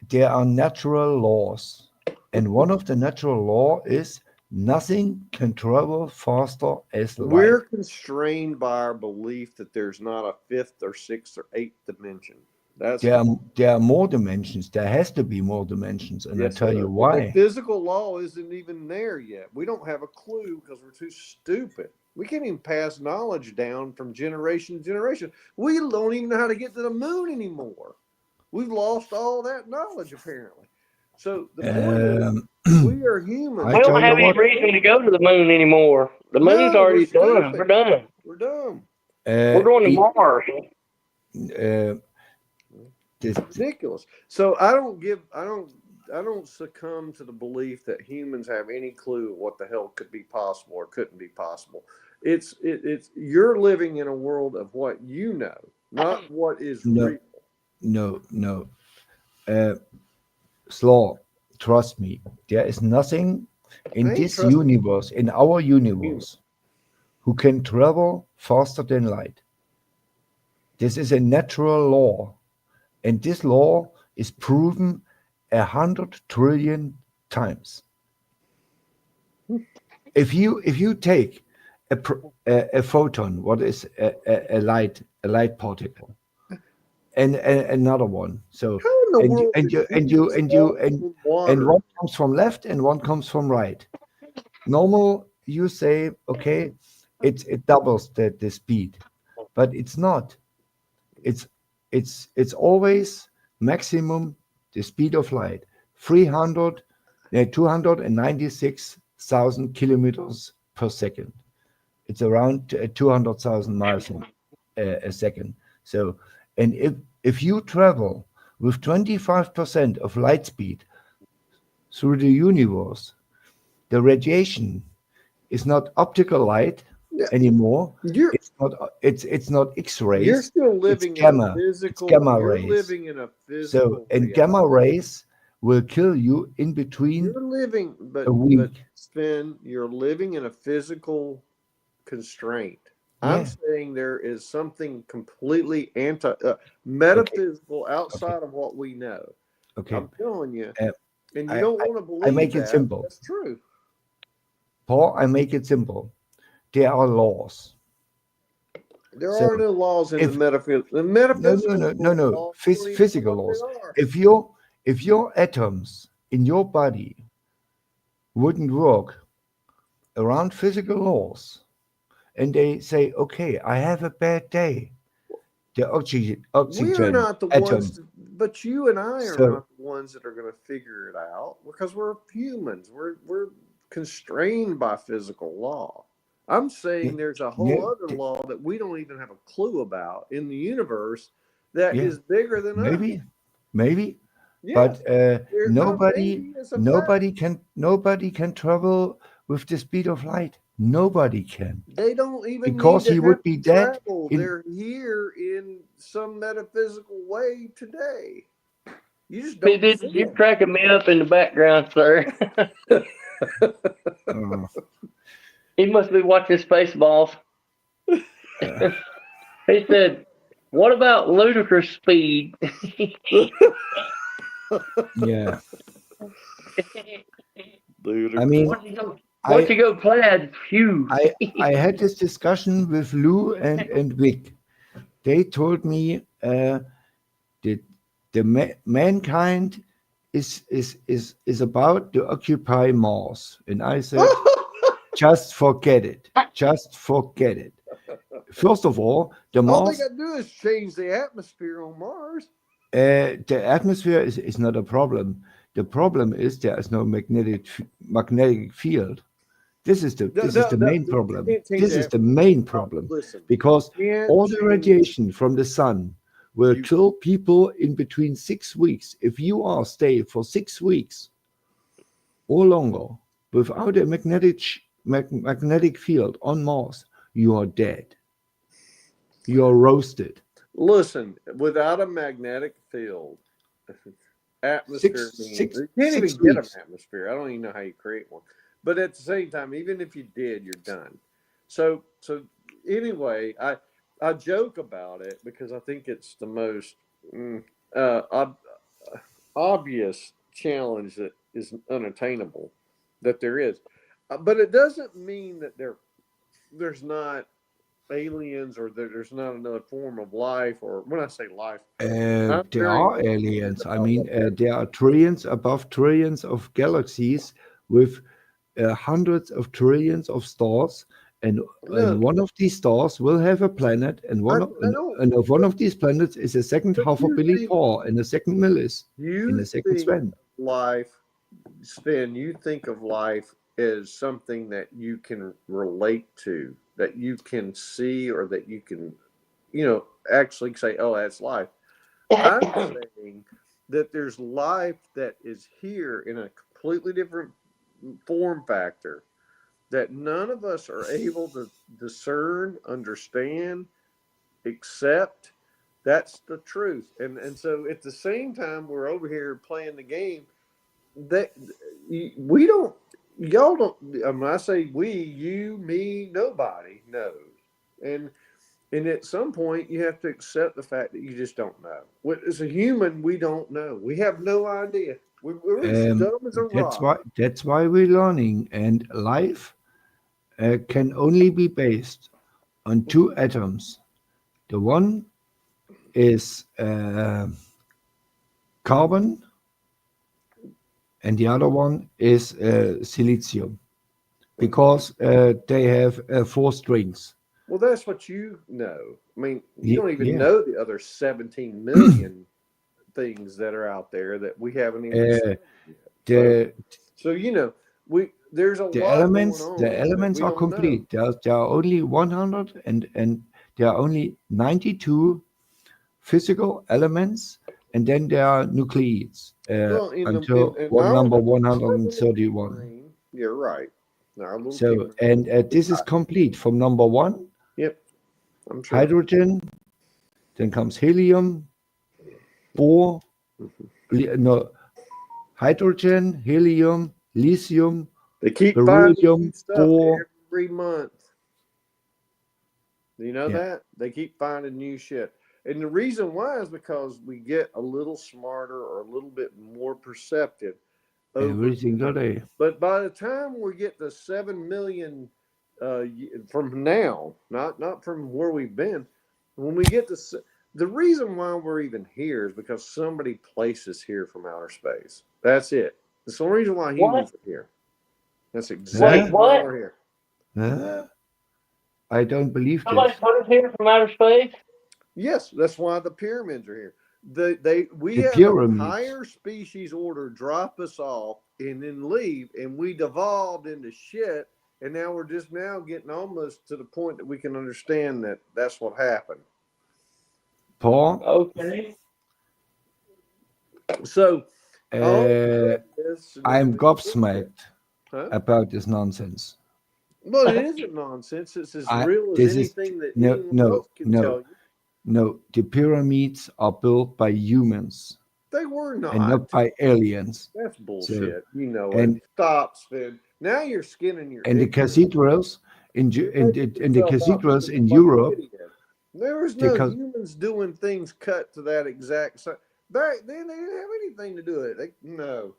There are natural laws, and one of the natural law is nothing can travel faster as light. We're constrained by our belief that there's not a 5th or 6th or 8th dimension. There are more dimensions. There has to be more dimensions, and I'll tell you why. The physical law isn't even there yet. We don't have a clue because we're too stupid. We can't even pass knowledge down from generation to generation. We don't even know how to get to the moon anymore. We've lost all that knowledge, apparently. So the point is, we are humans. We don't have any reason to go to the moon anymore. The moon's already done. We're done. We're done. We're going to Mars. It's ridiculous. So I don't succumb to the belief that humans have any clue what the hell could be possible or couldn't be possible. It's you're living in a world of what you know, not what is real. No. Slaw, trust me, there is nothing in this universe, in our universe, who can travel faster than light. This is a natural law, and this law is proven 100 trillion times. If you take a photon, what is a light particle, and another one, so and one comes from left and one comes from right. Normal, you say, okay, it doubles the speed, but it's not. It's always maximum the speed of light, 296,000 kilometers per second. It's around 200,000 miles a second. So, and if you travel with 25% of light speed through the universe, the radiation is not optical light anymore. It's not X-rays. You're still living in a physical. Gamma rays. Living in a physical. So, and gamma rays will kill you in between. You're living, a week. But Sven, you're living in a physical constraint. I'm saying there is something completely metaphysical outside of what we know. Okay. I'm telling you, and you don't want to believe I make it that, simple. That's true. Paul, I make it simple. There are laws. There are no laws in the metaphysical. The metaphysical No. Physical laws. If your atoms in your body wouldn't work around physical laws, and they say, okay, I have a bad day, the oxygen We're not the atom. ones, but you and I are not the ones that are going to figure it out because we're humans. We're constrained by physical law. I'm saying there's a whole other law that we don't even have a clue about in the universe that is bigger than us. Maybe. Yes. But nobody can travel with the speed of light. Nobody can. They don't even because need to he would be dead. They're here in some metaphysical way today. You just don't. You're cracking me up in the background, sir. He must be watching Spaceballs. He said, "What about ludicrous speed?" Yeah. Ludicrous. I mean, once you go plaid, phew. I had this discussion with Lou and Vic. They told me that mankind is about to occupy Mars, and I said, just forget it. Just forget it. First of all, all they got to do is change the atmosphere on Mars. The atmosphere is not a problem. The problem is there is no magnetic field. This is the main problem. This is the main problem. Listen, because all the radiation from the sun will kill people in between 6 weeks. If you stay for 6 weeks or longer without a magnetic field on Mars, you are dead. You are roasted. Listen, without a magnetic field, atmosphere means you can't even get an atmosphere. I don't even know how you create one. But at the same time, even if you did, you're done. So anyway, I joke about it because I think it's the most obvious challenge that is unattainable that there is. But it doesn't mean that there's not aliens or there's not another form of life. Or when I say life, there are aliens. I mean, there are above trillions of galaxies with hundreds of trillions of stars, and one of these stars will have a planet, and one of these planets is a second half a billion Paul, and a second Millis, and a second Sven. Life, Sven, you think of life as something that you can relate to, that you can see, or that you can, actually say, oh, that's life. I'm saying that there's life that is here in a completely different form factor that none of us are able to discern, understand, accept. That's the truth. And so at the same time, we're over here playing the game that we don't, y'all don't, when I say we, you, me, nobody knows. And at some point, you have to accept the fact that you just don't know. As a human, we don't know. We have no idea. We're as dumb as a rock. That's why we're learning. And life can only be based on two atoms. The one is carbon, and the other one is silicium, because they have 4 strings. Well, that's what you know. I mean, you don't even know the other 17 million things that are out there that we haven't even seen. So there's a lot elements. going on. The elements are complete. There are only 100 and there are only 92 physical elements, and then there are nucleides until number 131. You're right. So this is complete from number 1. Yep. I'm sure. Hydrogen, then comes helium, bohr, hydrogen, helium, lithium, they keep beryllium, stuff every month. You know that? They keep finding new shit. And the reason why is because we get a little smarter or a little bit more perceptive over Every single day. But by the time we get to 7 million from now, not from where we've been, when we get to the reason why we're even here is because somebody placed us here from outer space. That's it. That's the only reason why humans are here. That's exactly why we're here. Huh? I don't believe Somebody this. put us here from outer space? Yes, that's why the pyramids are here. We The had an pyramids. entire species order drop us off and then leave, and we devolved into shit. And now we're just now getting almost to the point that we can understand that that's what happened. Paul, Okay. So I'm gobsmacked Huh? about this nonsense. Well, it isn't nonsense. It's as real as anything that anyone else can tell you. No, the pyramids are built by humans They were not. and not by aliens. That's bullshit. So, you know and it. Stop, Sven. Now you're skinning your. and the cathedrals in the cathedrals in Like Europe. There was no humans doing things cut to that exact size. They didn't have anything to do with it. No.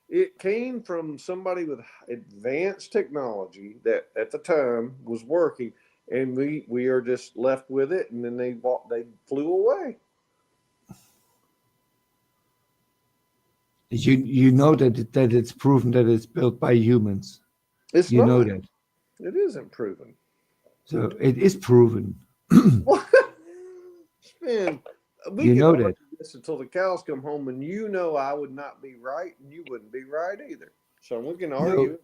It came from somebody with advanced technology that at the time was working, and we are just left with it, and then they flew away. You know that it's proven that it's built by humans. It's you not. know that. It isn't proven. So it is proven. Man, we you can know argue that. this until the cows come home, and you know I would not be right, and you wouldn't be right either. So we can argue.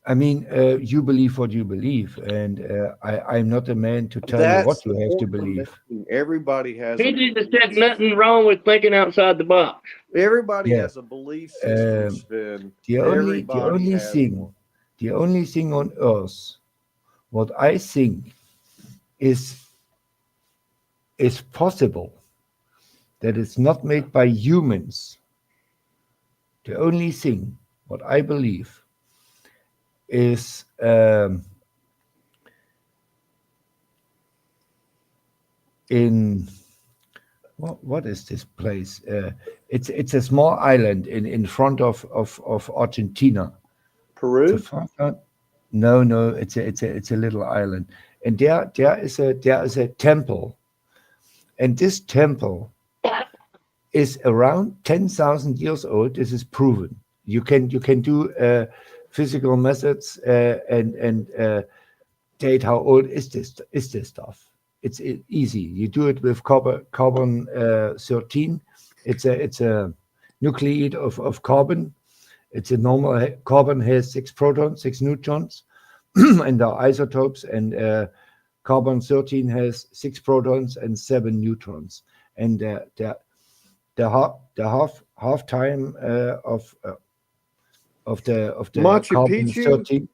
I mean, you believe what you believe, and I'm not a man to tell you what you have to believe. Everybody has. He just said nothing wrong with thinking outside the box. Everybody has a belief system, Sven. The only thing on earth, what I think is possible, that it's not made by humans. The only thing, what I believe, is in what is this place? It's a small island in front of Argentina. Peru? No, it's a little island, and there is a temple, and this temple is around 10,000 years old. This is proven. You can do physical methods and date how old is this stuff. It's easy. You do it with carbon 13. It's a nucleide of carbon. It's a normal carbon has 6 protons, 6 neutrons, and the isotopes. And carbon 13 has 6 protons and 7 neutrons. And the half time of the Machu carbon Picchu? 13.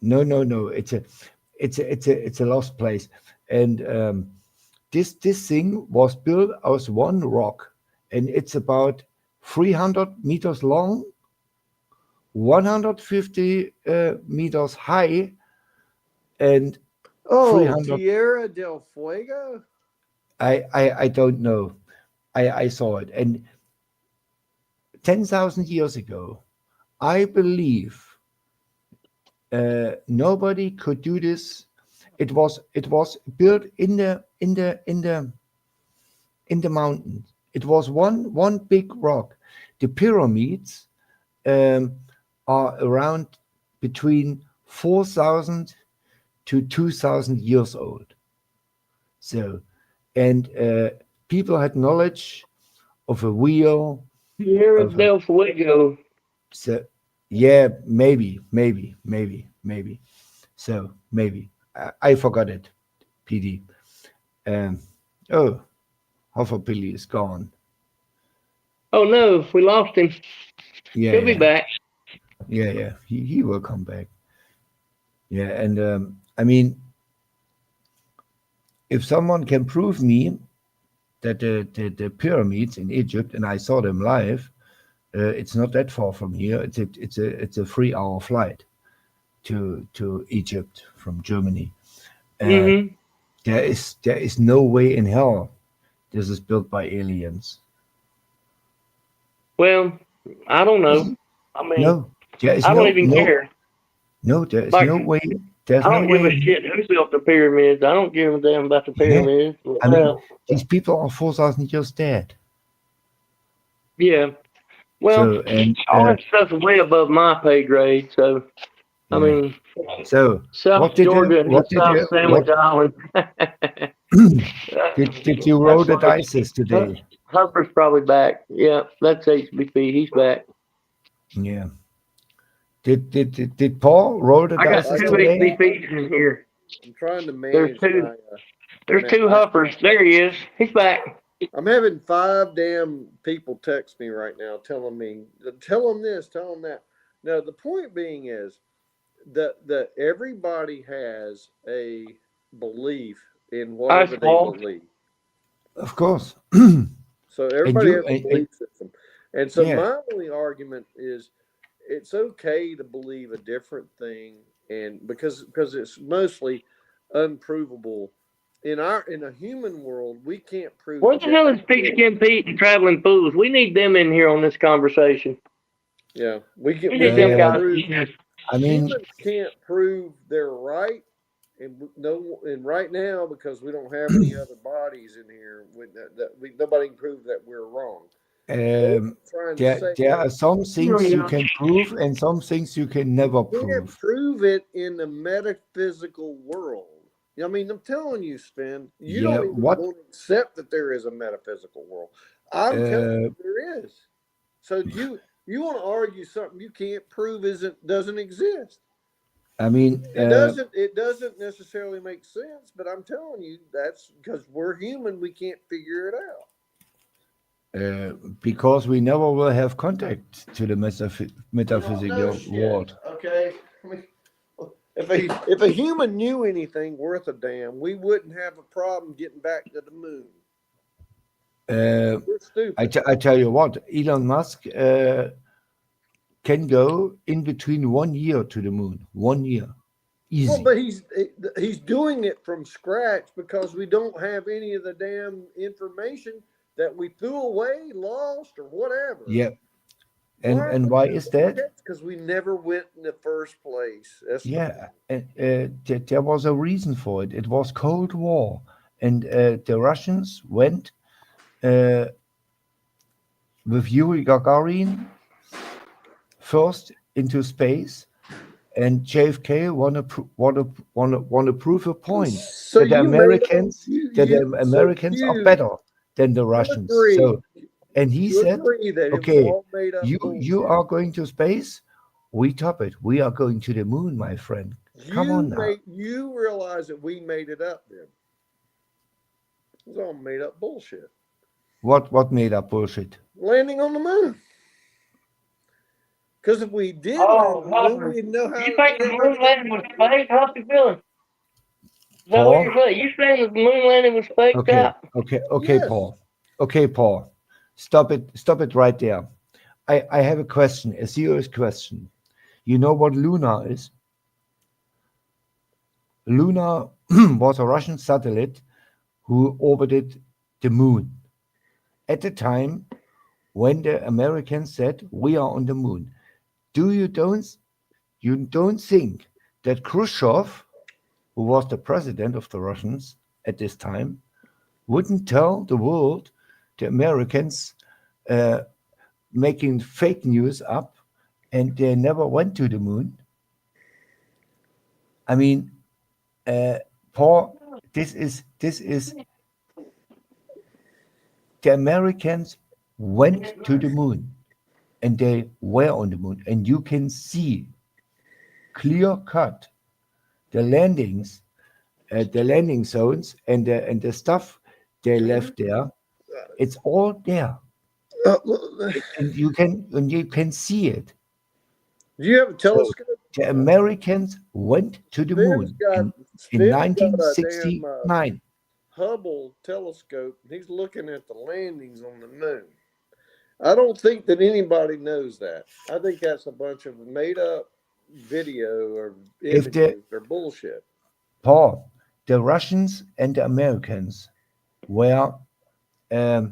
No. It's a lost place. And this thing was built as one rock, and it's about 300 meters long, 150 meters high, and 300. Tierra del Fuego. I don't know. I saw it, and 10,000 years ago, I believe nobody could do this. It was built in the mountains. It was one big rock. The pyramids are around between 4,000 to 2,000 years old. So, and people had knowledge of a wheel. Tierra del Fuego. So, yeah, maybe. So maybe. I forgot it, PD. Hofferpilly is gone. Oh no, we lost him. Yeah, He'll be back. Yeah. He will come back. Yeah, and I mean, if someone can prove me that the pyramids in Egypt, and I saw them live, it's not that far from here. It's a 3-hour flight to Egypt from Germany. Mm-hmm. There is no way in hell this is built by aliens. Well, I don't know. I mean, No, there is I don't even no, care. there is Like, no way. There's I no don't give a way. shit who built the pyramids. I don't give a damn about the Yeah, pyramids. I mean, Well, these people are 4,000 years dead. yeah. Well, So and all that stuff's way above my pay grade. So, I yeah. mean, So South Georgia and South what Sandwich Island. did you roll That's the funny. dice today? Hupper's probably back. Yeah, that's HBP. He's back. Yeah. Did Paul roll the I got dice I two got. today? HBPs in here. I'm trying to There's manage two. my. There's Man, two Huppers. There he is. He's back. I'm having 5 damn people text me right now telling me, tell them this, tell them that. No, the point being is that everybody has a belief in Ice whatever they Paul. believe. Of course. So And everybody you has a belief system. And so yeah. my only argument is it's okay to believe a different thing, and because it's mostly unprovable. In a human world, we can't prove Where the hell is Pigskin Pete and Traveling Fools? We need them in here on this conversation. Yeah, We we need them can't Uh, guys. prove I mean, humans can't prove they're right, and no, and right now because we don't have any other bodies in here, nobody can prove that we're wrong. But what um, I'm trying to say there is are some things you can prove and some things you can never you can't prove. prove it in the metaphysical world. I mean, I'm telling you, Sven, you Yeah. don't even What? want to accept that there is a metaphysical world. I'm telling Uh, you there is. So you want to argue something you can't prove doesn't exist. I mean, It doesn't necessarily make sense, but I'm telling you that's because we're human, we can't figure it out. because we never will have contact to the You don't know metaphysical shit, world. okay? I mean, if a human knew anything worth a damn, we wouldn't have a problem getting back to the moon. Uh, We're stupid. I tell you what, Elon Musk can go in between 1 year to the moon. 1 year, Well, easy. but he's doing it from scratch because we don't have any of the damn information that we threw away, lost, or whatever. Yeah. Why? And why is that? Because we never went in the first place. That's the Yeah, and there was a reason for it. It was Cold War, and the Russians went uh, with Yuri Gagarin first into space, and JFK want to prove a point So that the you made up Americans so are you better than the Russians. agree. So, and he You said, agree that it was "Okay, all made up you bullshit. are going to space. We top it. We are going to the moon, my friend. Come on now." You realize that we made it up then. It was all made up bullshit. What made up bullshit? Landing on the moon. Because if we did land Oh, on the moon, Hopper. we'd know how You to think do the moon everything. landing was fake? How's it feeling? Is that what Paul? you're saying? You saying the moon landing was faked Okay, out? okay, Yes. Paul. Okay, Paul. Stop it right there. I have a question, a serious question. You know what Luna is? Luna was a Russian satellite who orbited the moon at the time when the Americans said we are on the moon. You don't think that Khrushchev, who was the president of the Russians at this time, wouldn't tell the world the Americans uh, making fake news up and they never went to the moon? I mean, Paul, this is the Americans went to the moon and they were on the moon, and you can see clear cut the landings, the landing zones, and the stuff they left there. It's all there, Do and you can see it. you have a So telescope? the Americans went to the Sven's moon got in Sven's got a damn 1969. Hubble telescope. He's looking at the landings on the moon. I don't think that anybody knows that. I think that's a bunch of made up video or If the images or bullshit. Paul, the Russians and the Americans were they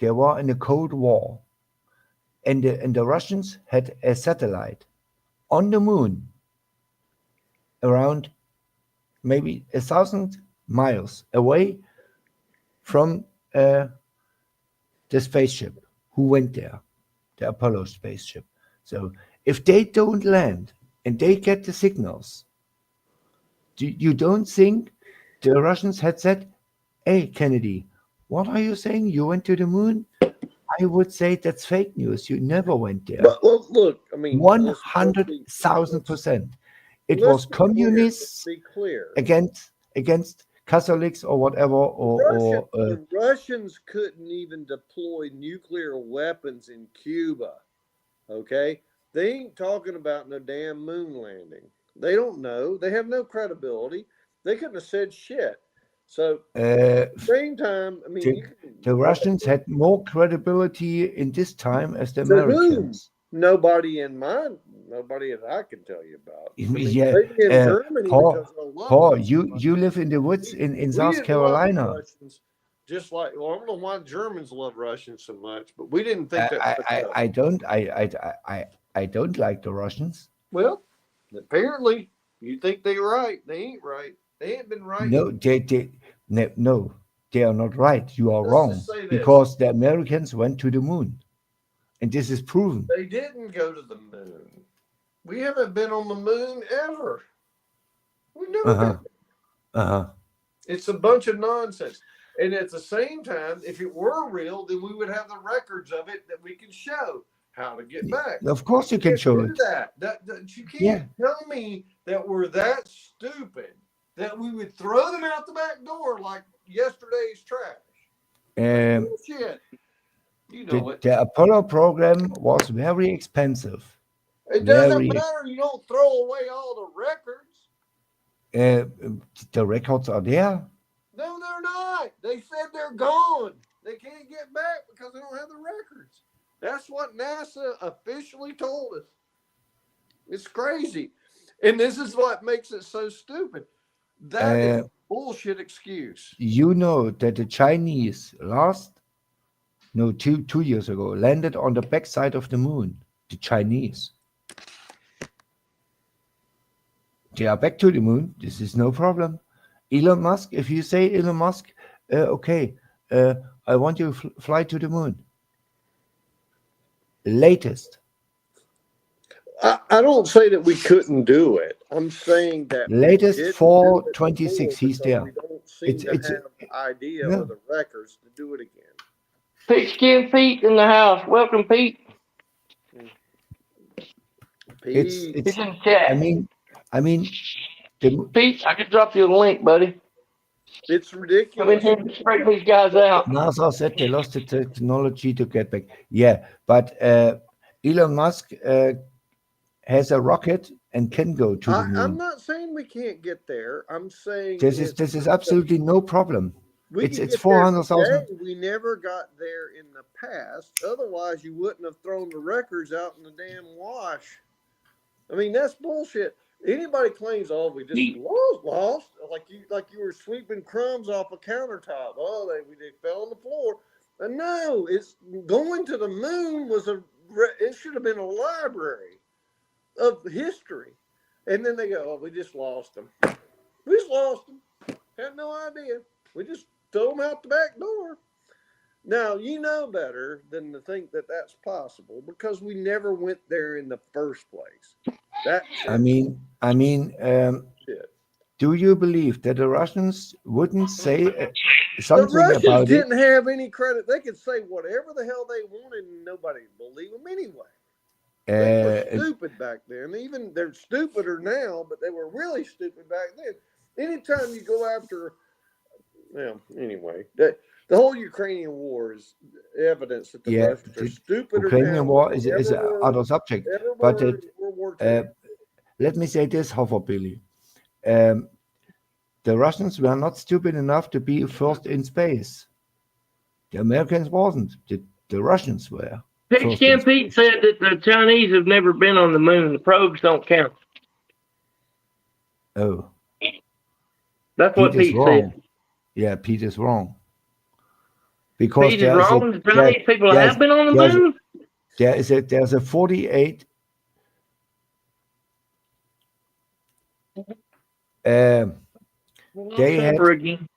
were in a Cold War, and the Russians had a satellite on the moon around maybe 1,000 miles away from the spaceship who went there, the Apollo spaceship. So if they don't land and they get the signals, you don't think the Russians had said, "Hey, Kennedy, what are you saying? You went to the moon?" I would say that's fake news. You never went there. But well, look, I mean, 100,000%. It was communists Be clear. against Catholics or whatever, The Russians couldn't even deploy nuclear weapons in Cuba. Okay, they ain't talking about no damn moon landing. They don't know. They have no credibility. They couldn't have said shit. So at the same time, I mean, the Russians had more credibility in this time as the Americans. Nobody that I can tell you about. I mean, Yeah, maybe in Germany, Paul, you live in the woods in South Carolina. Just like, well, I don't know why Germans love Russians so much, but we didn't think that. I don't like the Russians. Well, apparently you think they're right. They ain't right. They ain't been right. No, they are not right. You are wrong, because the Americans went to the moon, and this is proven. They didn't go to the moon. We haven't been on the moon ever. We've never been. It's a bunch of nonsense. And at the same time, if it were real, then we would have the records of it that we can show how to get back. Of course you can show it. That you can't tell me that we're that stupid that we would throw them out the back door like yesterday's trash. Bullshit. You know the Apollo program was very expensive. It doesn't matter. You don't throw away all the records. The records are there. No, they're not. They said they're gone. They can't get back because they don't have the records. That's what NASA officially told us. It's crazy. And this is what makes it so stupid. That is a bullshit excuse. You know that the Chinese two years ago landed on the backside of the moon. The Chinese. They are back to the moon. This is no problem. Elon Musk, if you say Elon Musk, okay, I want you to fly to the moon. Latest. I don't say that we couldn't do it. I'm saying that latest 4/26. He's there. We don't seem to have idea of the records to do it again. Pigskin Pete in the house. Welcome, Pete. It's in chat. I mean, Pete, I can drop you a link, buddy. It's ridiculous. Come in here and straighten these guys out. NASA said they lost the technology to get back. Yeah, but Elon Musk has a rocket and can go to the moon. I'm not saying we can't get there. I'm saying this is absolutely no problem. It's 400,000. We never got there in the past. Otherwise, you wouldn't have thrown the records out in the damn wash. I mean, that's bullshit. Anybody claims, "Oh, we just lost," like you were sweeping crumbs off a countertop. Oh, they fell on the floor. No, it's going to the moon it should have been a library of history. And then they go, "Oh, we just lost them. We just lost them. Had no idea. We just threw them out the back door." Now, you know better than to think that that's possible because we never went there in the first place. Do you believe that the Russians wouldn't say something about it? The Russians didn't have any credit. They could say whatever the hell they wanted and nobody would believe them anyway. They were stupid back then. Even they're stupider now, but they were really stupid back then. Anytime you go after, anyway, the whole Ukrainian war is evidence that the Russians are stupider now. Ukrainian war is another subject. But let me say this, Hofer Billy. The Russians were not stupid enough to be first in space. The Americans wasn't. The Russians were. Pigskin Pete said that the Chinese have never been on the moon. The probes don't count. Oh, That's Pete what is Pete wrong. said. Yeah, Pete is wrong. Because Pete is wrong. Chinese people have been on the moon. there's a 48 um they had Again.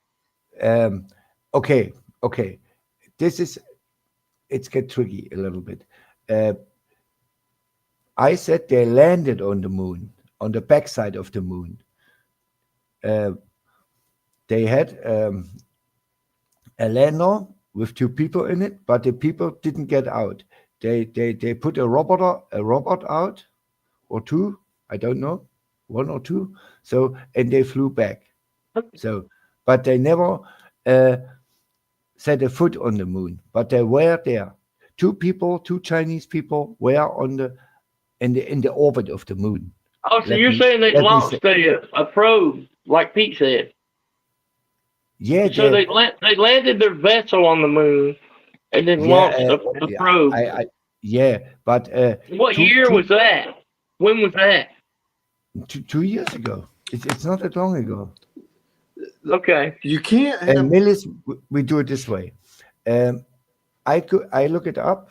um okay, okay. It's get tricky a little bit. Uh, I said they landed on the moon, on the backside of the moon. Uh, they had a lander with two people in it, but the people didn't get out. They put a robot out or two, I don't know, one or two. So and they flew back. So, but they never uh, set a foot on the moon. But they were there. Two Chinese people were on the in the orbit of the moon. Oh, so you're saying they let me say, launched a probe, like Pete said. yeah, So they landed their vessel on the moon and then launched a probe. yeah, but What year was that? When was that? 2 years ago. It's not that long ago. Okay. You can't have. And Millis, we do it this way. I look it up,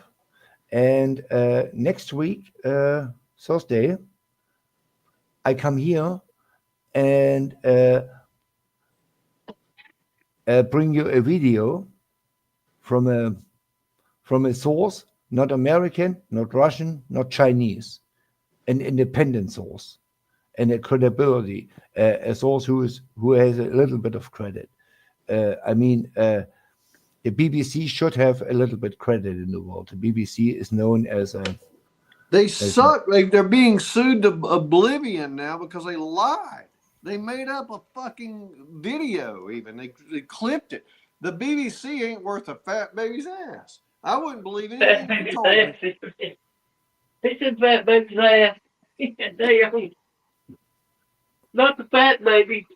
and next week, Thursday, I come here and bring you a video from a source, not American, not Russian, not Chinese, an independent source, and a credibility, a source who has a little bit of credit. I mean, the BBC should have a little bit credit in the world. The BBC is known as a. They suck. They're being sued to oblivion now because they lied. They made up a fucking video. Even they clipped it. The BBC ain't worth a fat baby's ass. I wouldn't believe anything you told me. He said fat baby's ass. Damn. Not the fat baby.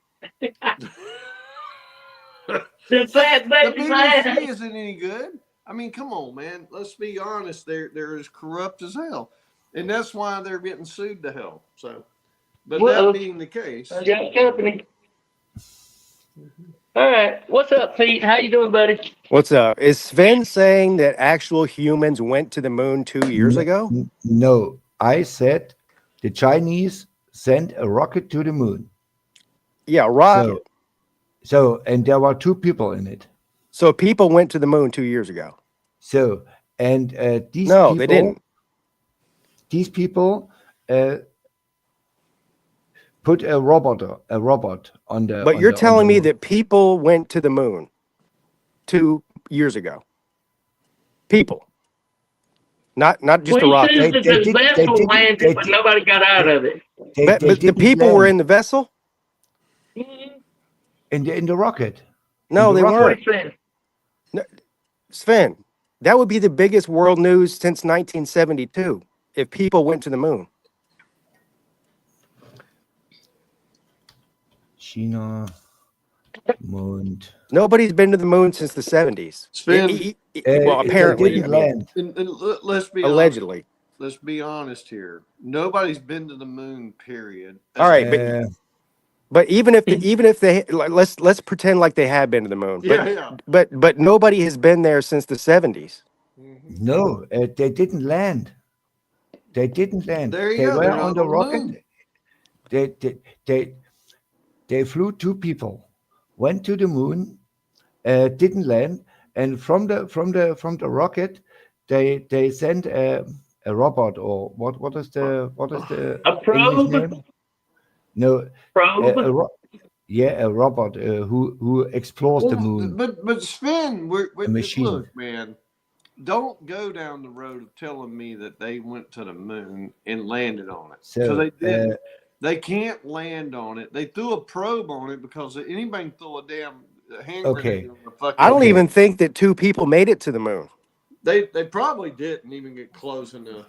The fat baby's The ass. BBC isn't any good. I mean, come on, man. Let's be honest. They're as corrupt as hell, and that's why they're getting sued to hell. So, but that being the case, yeah, company. All right, what's up, Pete? How you doing, buddy? What's up? Is Sven saying that actual humans went to the moon 2 years ago? No, I said the Chinese sent a rocket to the moon. Yeah, rocket. So and there were two people in it. So people went to the moon 2 years ago. So and these no, people, they didn't. These people put a robot on the. But you're telling me that people went to the moon 2 years ago. People, not just a rocket. The vessel landed, but nobody got out of it. But the people were in the vessel. In the rocket. No, they weren't. No, Sven, that would be the biggest world news since 1972 if people went to the moon. China, moon. Nobody's been to the moon since the 70s. Sven, well, apparently, didn't land. And let's be allegedly. Honest. Let's be honest here. Nobody's been to the moon. Period. All right, but even if they let's pretend like they have been to the moon. But nobody has been there since the 70s. No, they didn't land. They didn't land. There you they go. were on the rocket. Moon. They flew two people, went to the moon, didn't land, and from the rocket, they sent a robot or what is the a probe? English name? No, probe. A robot who explores the moon. But Sven, a machine. Look, man, don't go down the road of telling me that they went to the moon and landed on it. So they didn't. They can't land on it. They threw a probe on it because anybody can throw a damn hand grenade on the fucking. I don't even think that two people made it to the moon. They probably didn't even get close enough.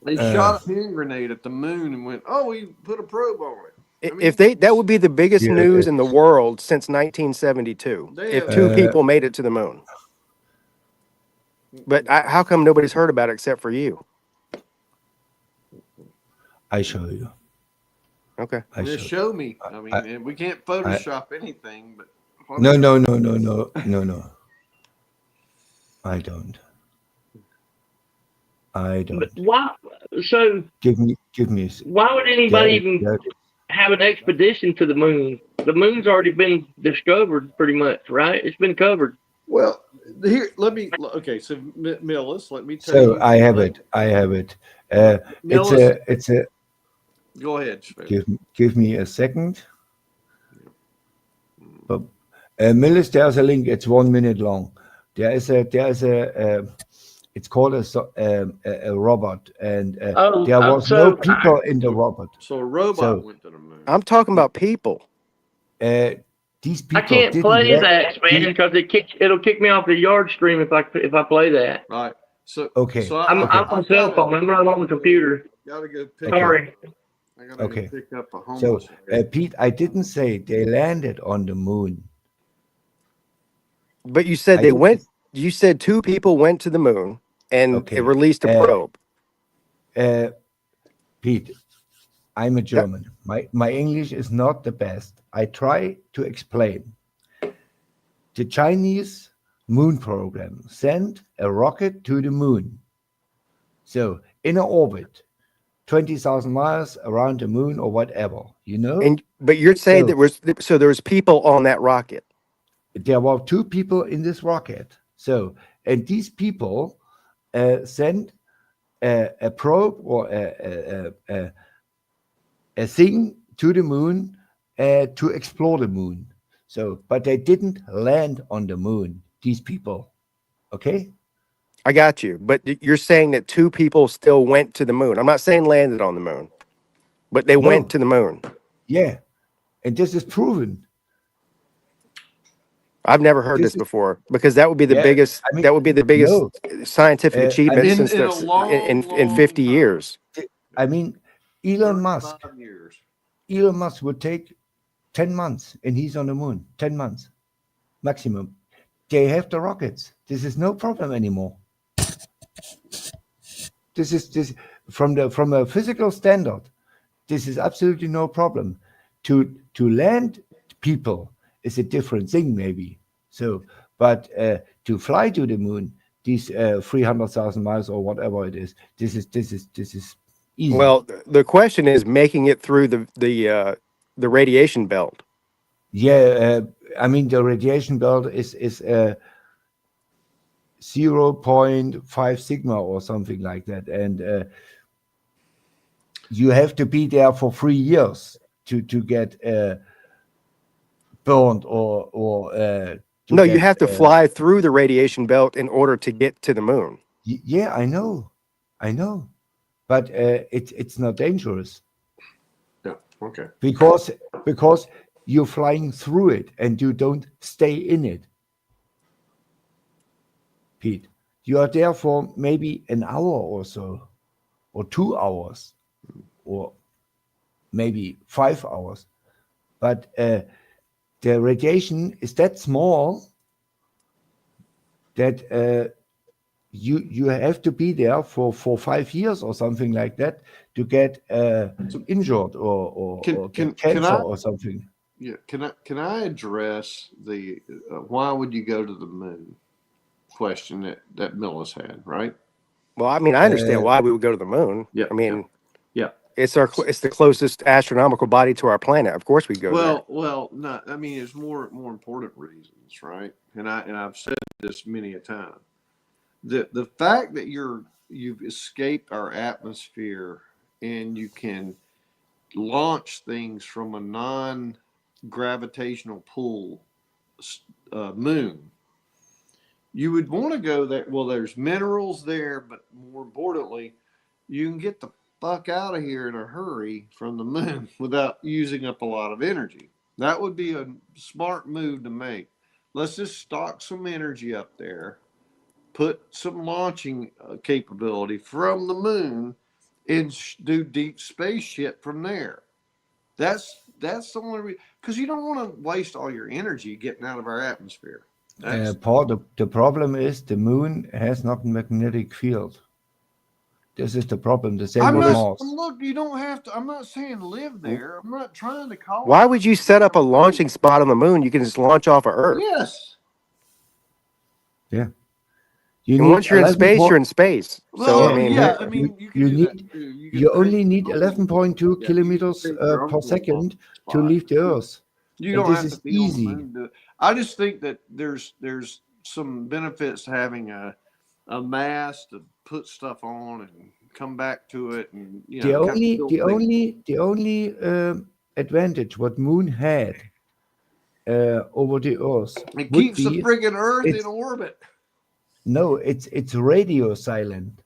They shot a hand grenade at the moon and went, "Oh, we put a probe on it." I mean, that would be the biggest news in the world since 1972. If two people made it to the moon. But how come nobody's heard about it except for you? I show you. Okay. Just show me. I mean, we can't Photoshop anything, but No. I don't. But why? So Give me. why would anybody even have an expedition to the moon? The moon's already been discovered, pretty much, right? It's been covered. well, here, okay, so Millis, let me tell So you. I have it. Millis, It's a. go ahead. Give me a second. But Millis, there's a link. It's 1 minute long. It's called a robot, and there was no people in the robot. So a robot went to the moon. I'm talking about people. These people. I can't play that, man, because it'll kick me off the yard stream if I play that. Right. So okay. So I'm on cell phone. I'm not on the computer. Gotta go pick. Sorry. I gotta go pick up a So homeless. Pete, I didn't say they landed on the moon. But you said you said 2 people went to the moon and it released a probe. Pete, I'm a German. My English is not the best. I try to explain. The Chinese moon program sent a rocket to the moon. So in an orbit, 20,000 miles around the moon or whatever, But you're saying there was people on that rocket. There were 2 people in this rocket. So, and these people sent a probe or a thing to the moon to explore the moon. So, but they didn't land on the moon, these people. Okay? I got you. But you're saying that 2 people still went to the moon. I'm not saying landed on the moon, but they went to the moon. Yeah. And this is proven. I've never heard this before, because that would be the biggest. That would be the biggest scientific achievement since in 50 years. I mean, Elon Musk would take 10 months, and he's on the moon. 10 months maximum. They have the rockets. This is no problem anymore. This from a physical standard. This is absolutely no problem. To land people is a different thing, maybe. So, but to fly to the moon, these 300,000 miles or whatever it is, this is easy. Well, the question is making it through the radiation belt. Yeah, I mean the radiation belt is 0.5 sigma or something like that, and you have to be there for 3 years to get burned or no, you have to fly through the radiation belt in order to get to the moon. Yeah, I know, but it's not dangerous. Yeah, okay. Because you're flying through it and you don't stay in it, Pete. You are there for maybe an hour or so, or 2 hours, or maybe 5 hours, but the radiation is that small that you have to be there for 5 years or something like that to get injured or get cancer or something. Yeah, can I address the why would you go to the moon question that Millis had, right? Well, I mean, I understand why we would go to the moon. Yeah, I mean, yeah. It's the closest astronomical body to our planet. Of course, we go there. Well, no. I mean, it's more important reasons, right? And I've said this many a time. The fact that you've escaped our atmosphere and you can launch things from a non-gravitational pull moon. You would want to go there. Well, there's minerals there, but more importantly, you can get the fuck out of here in a hurry from the moon without using up a lot of energy. That would be a smart move to make. Let's just stock some energy up there, put some launching capability from the moon, and do deep space shit from there. That's the only reason, because you don't want to waste all your energy getting out of our atmosphere. Paul, the problem is the moon has not a magnetic field. This is the problem. The same I'm with not. Mars. Look, you don't have to. I'm not saying live there. I'm not trying to call. Why would you set up a launching spot on the moon? You can just launch off of Earth. Yes. Yeah. You And need once you're in 11 space, point- you're in space. Well, So I mean, yeah. I mean, you can you do need that too. You, you can only take need your own 11.2 yeah, you can kilometers take your own per little second to spot. leave the Earth. You And don't this have is to be on the easy. moon to do it. I just think that there's some benefits to having a mass to put stuff on and come back to it, and you The know, kind of only build the things. only the only advantage what Moon had over the Earth It would keeps the be friggin' Earth in it's orbit. no, it's radio silent.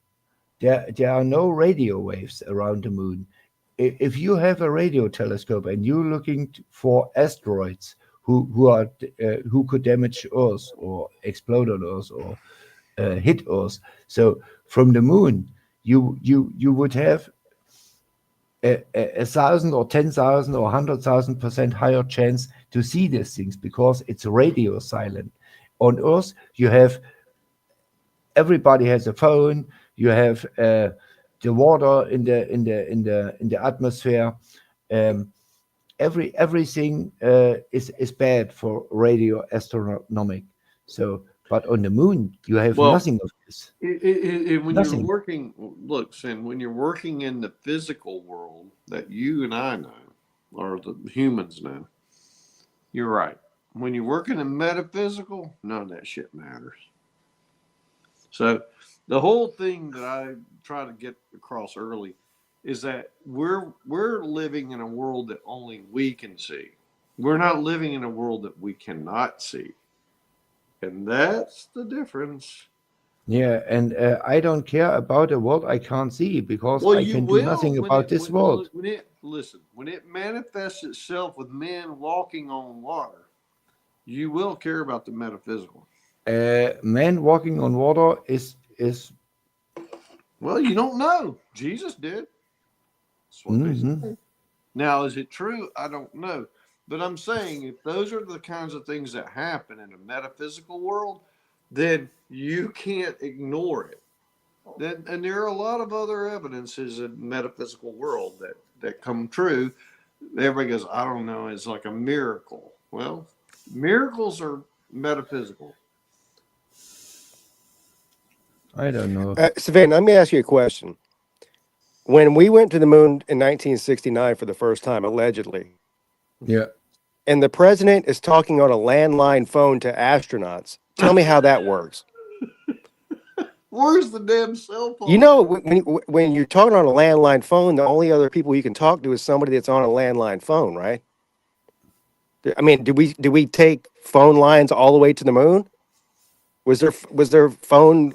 There are no radio waves around the moon. If you have a radio telescope and you're looking for asteroids who could damage Earth or explode on Earth or hit Earth, so from the moon you would have a 1,000 or 10,000 or 100,000% higher chance to see these things because it's radio silent. On Earth, you have everybody has a phone. You have the water in the atmosphere. Everything is bad for radio astronomic. So, but on the moon, you have Well, nothing of this. When Nothing. you're working, look, Sin, when you're working in the physical world that you and I know, or the humans know, you're right. When you're working in metaphysical, none of that shit matters. So, the whole thing that I try to get across early is that we're living in a world that only we can see. We're not living in a world that we cannot see, and that's the difference. Yeah, and I don't care about a world I can't see because Well, I you can do will nothing when about this world. when it manifests itself with men walking on water, you will care about the metaphysical. Man walking on water is Well, you don't know. Jesus did. That's what they mhm. say. Now, is it true? I don't know. But I'm saying if those are the kinds of things that happen in a metaphysical world, then you can't ignore it. Then, and there are a lot of other evidences in the metaphysical world that come true. Everybody goes, I don't know, it's like a miracle. Well, miracles are metaphysical. I don't know. Savannah, let me ask you a question. When we went to the moon in 1969 for the first time, allegedly, Yeah. and the president is talking on a landline phone to astronauts, tell me how that works. Where's the damn cell phone? You know, when you're talking on a landline phone, the only other people you can talk to is somebody that's on a landline phone, right? I mean, do we take phone lines all the way to the moon? Was there phone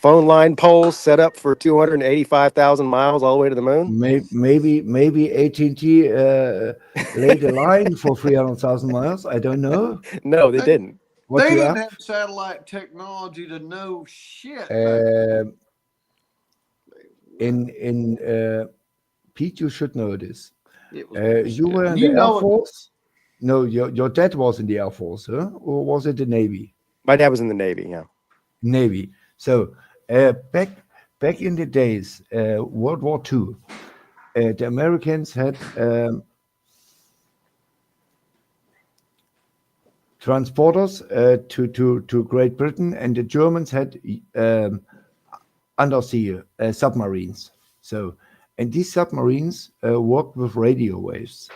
phone line poles set up for 285,000 miles all the way to the moon? Maybe AT&T laid a line for 300,000 miles. I don't know. No, they didn't. What They you didn't are? have satellite technology to know shit. Pete, you should know this. It was You were in you the Air know it. Force. No, your dad was in the Air Force, huh? Or was it the Navy? My dad was in the Navy, yeah. Navy. So back in the days, World War II, the Americans had transporters to Great Britain, and the Germans had undersea submarines. So, and these submarines worked with radio waves.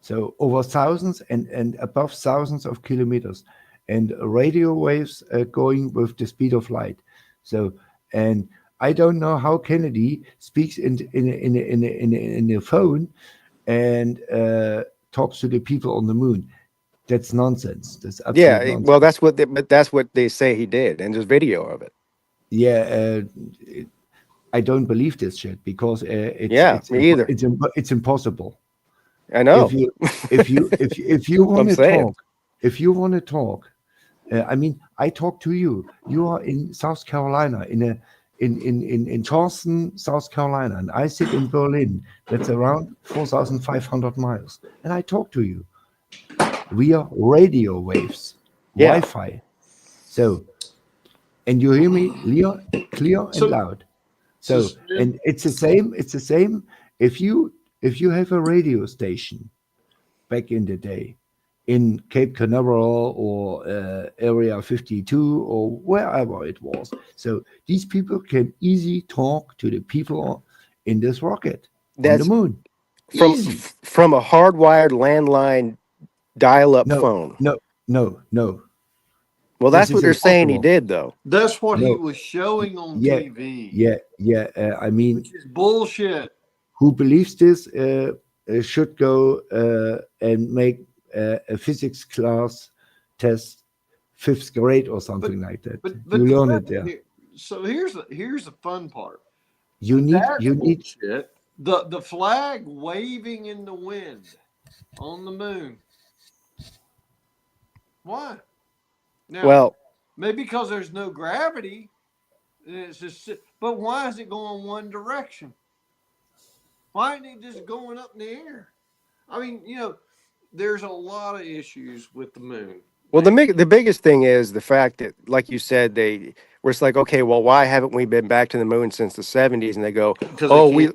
So over thousands and above thousands of kilometers, and radio waves going with the speed of light. So, and I don't know how Kennedy speaks in the phone and talks to the people on the moon. That's nonsense. That's absolute nonsense. Well, that's what they say he did, and there's video of it. Yeah, I don't believe this shit because Me either. It's impossible. I know. If you want to saying. talk, I mean, I talk to you. You are in South Carolina, in Charleston, South Carolina, and I sit in Berlin. That's around 4,500 miles, and I talk to you via radio waves, Wi-Fi. So, and you hear me clear and loud. So, and it's the same. It's the same. If you have a radio station back in the day in Cape Canaveral or Area 52 or wherever it was, so these people can easily talk to the people in this rocket on the That's moon. from Easy. from a hardwired landline dial-up No, phone. no. Well, This that's what is they're saying he impossible. did, though. That's what he No. was showing on Yeah, TV. yeah. I mean, Which is bullshit. who believes this should go and make a physics class test, 5th grade or something like that. But You learn it there. So here's the fun part. You need Bullshit. The flag waving in the wind on the moon. Why? Now, Well, maybe because there's no gravity. And it's just. But why is it going one direction? Why isn't it just going up in the air? I mean, there's a lot of issues with the moon. well, the biggest thing is the fact that, like you said, they were it's like, okay, well, why haven't we been back to the moon since the 70s? And they go, oh, we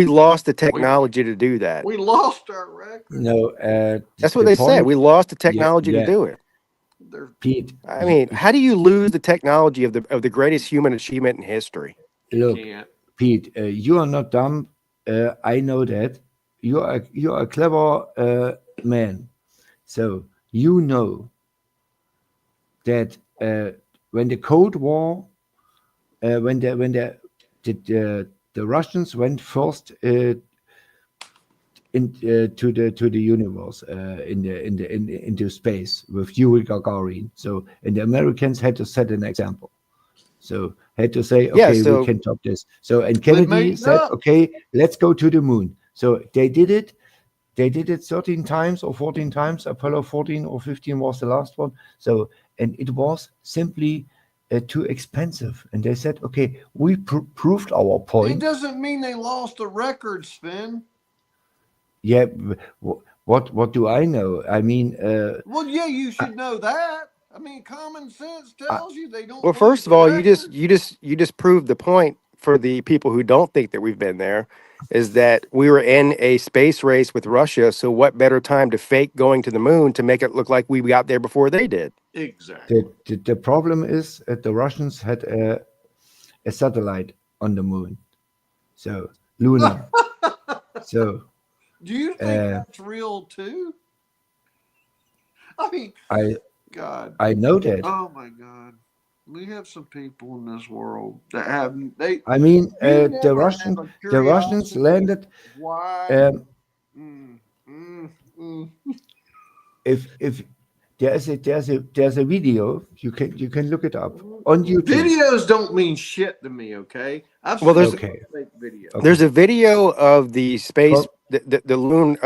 lost the technology to do that. We lost our record. No, that's what they said. We lost the technology to do it. Pete, I mean, how do you lose the technology of the greatest human achievement in history? Look, Pete, you are not dumb. I know that. You are a clever man. So you know that when the Cold War, when the Russians went first to the universe into space with Yuri Gagarin. So, and the Americans had to set an example. So had to say, okay, we can top this. So, and Kennedy said, okay, let's go to the moon. So they did it. They did it 13 times or 14 times. Apollo 14 or 15 was the last one. So, and it was simply too expensive. And they said, okay, we proved our point. It doesn't mean they lost the record, Sven. Yeah, what do I know? I mean, well, yeah, you should know that. I mean, common sense tells you they don't. Well, first of all, you just proved the point for the people who don't think that we've been there, is that we were in a space race with Russia. So what better time to fake going to the moon to make it look like we got there before they did? Exactly. The problem is that the Russians had a satellite on the moon, so lunar. So. Do you think that's real too? I mean, God, I know that. Oh my God, we have some people in this world that have they. I mean, the Russians landed. Why? If there's a video, you can look it up on YouTube. Videos don't mean shit to me. Okay, there's a video of the space. The lunar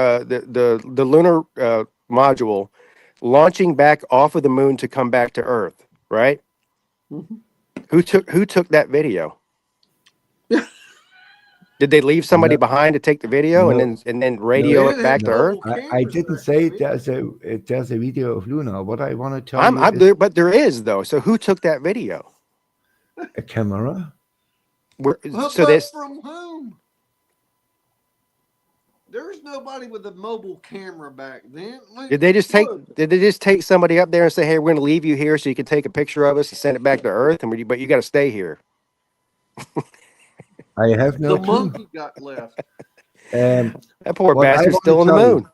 module launching back off of the moon to come back to Earth, right? Mm-hmm. Who took that video? Did they leave somebody behind to take the video and then radio it back to Earth? I didn't say there's a video of Luna. What I want to tell you but there is though. So who took that video? A camera. So this from whom? There's nobody with a mobile camera back then. Did they just take somebody up there and say, "Hey, we're going to leave you here so you can take a picture of us and send it back to Earth, but you got to stay here"? I have no clue. The monkey got left. That poor bastard's still on the moon.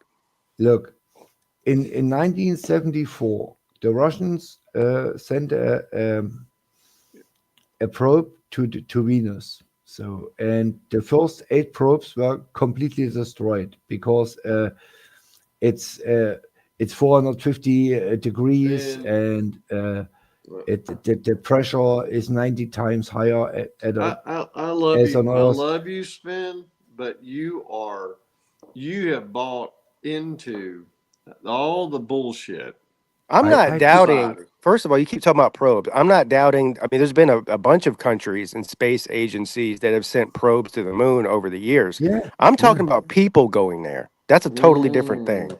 Look, in 1974, the Russians sent a probe to Venus. So, and the first 8 probes were completely destroyed because it's 450 degrees and the pressure is 90 times higher. I love you, Sven, but you have bought into all the bullshit. I'm not doubting. First of all, you keep talking about probes. I'm not doubting. I mean, there's been a bunch of countries and space agencies that have sent probes to the moon over the years. Yeah, I'm talking about people going there. That's a totally different thing.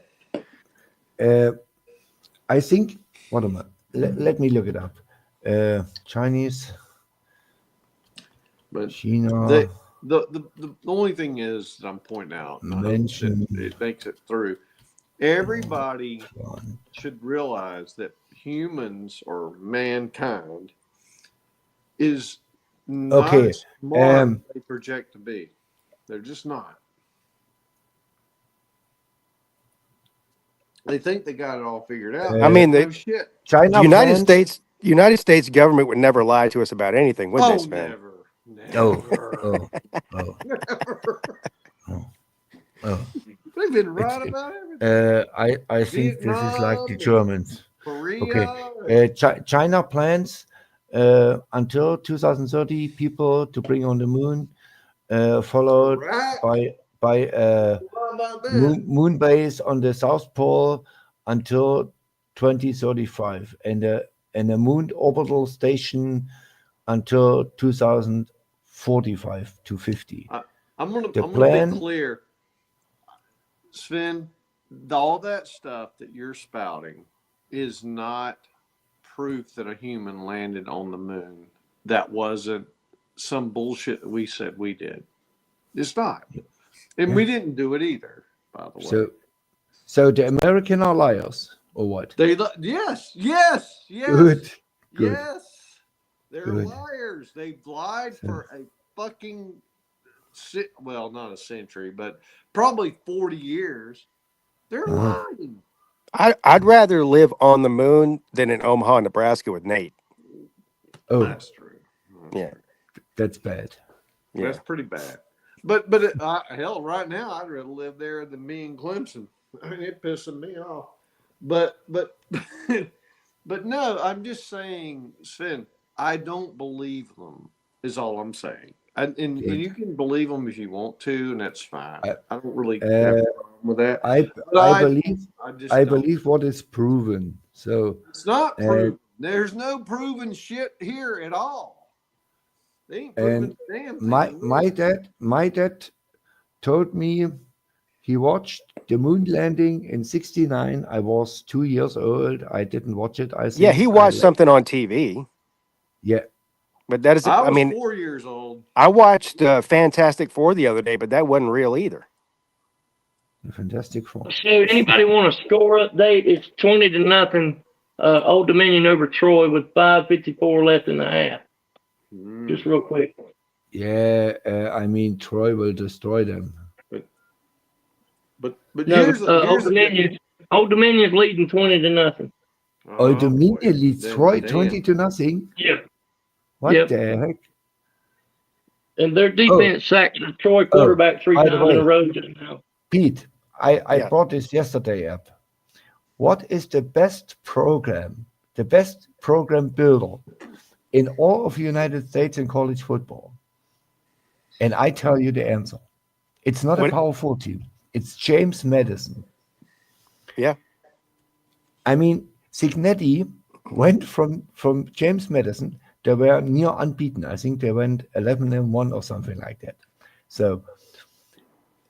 I think. What am I? Let me look it up. Chinese. But China the only thing is that I'm pointing out, and I hope that mentioned it makes it through. Everybody should realize that humans or mankind is not Okay, as smart as um, they project to be. They're just not. They think they got it all figured out. I mean, No shit. the China plans. United States government would never lie to us about anything, would they, Oh, Sven? Oh, never. oh, oh, Never. oh, oh. They've been right It's, about everything. I think this is like the Vietnam and Germans. Okay, Korea. China plans until 2030 people to bring on the moon, followed Iraq. by How about that? moon base on the South Pole until 2035, and a moon orbital station until 2045 to 50. I'm gonna plan- be clear, Sven. All that stuff that you're spouting is not proof that a human landed on the moon. That wasn't some bullshit that we said we did. It's not, and we didn't do it either. By the way, So the American are liars, or what? yes. Good. Yes, they're Good. liars. They've lied for a fucking well, not a century, but probably 40 years. They're lying. I'd rather live on the moon than in Omaha, Nebraska with Nate. Oh, That's true. Yeah. that's bad. Yeah. That's pretty bad. But hell, right now I'd rather live there than me in Clemson. I mean, it pissing me off. But but no, I'm just saying, Sven, I don't believe them. Is all I'm saying. And you can believe them if you want to, and that's fine. I don't really have a problem with that. I believe what is proven. So it's not proven. There's no proven shit here at all. They ain't proven damn thing. My dad told me he watched the moon landing in '69. I was 2 years old. I didn't watch it. Yeah, he watched something on TV. Yeah. But that is, I was mean, 4 years old. I watched Fantastic Four the other day, but that wasn't real either. Fantastic Four. So anybody want a score update? It's 20-0. Old Dominion over Troy with 5:54 left in the half. Just real quick. Yeah, I mean Troy will destroy them. But no, Old Dominion's leading 20-0. Old Dominion leads Troy 20-0. Yeah. What the heck? And their defense sacked the Troy quarterback 3 times in a row just now. Pete, I brought this yesterday up. What is the best program builder in all of the United States in college football? And I tell you the answer. It's not a Power 4 team. It's James Madison. Yeah. I mean, Cignetti went from James Madison. They were near unbeaten. I think they went 11-1 or something like that. So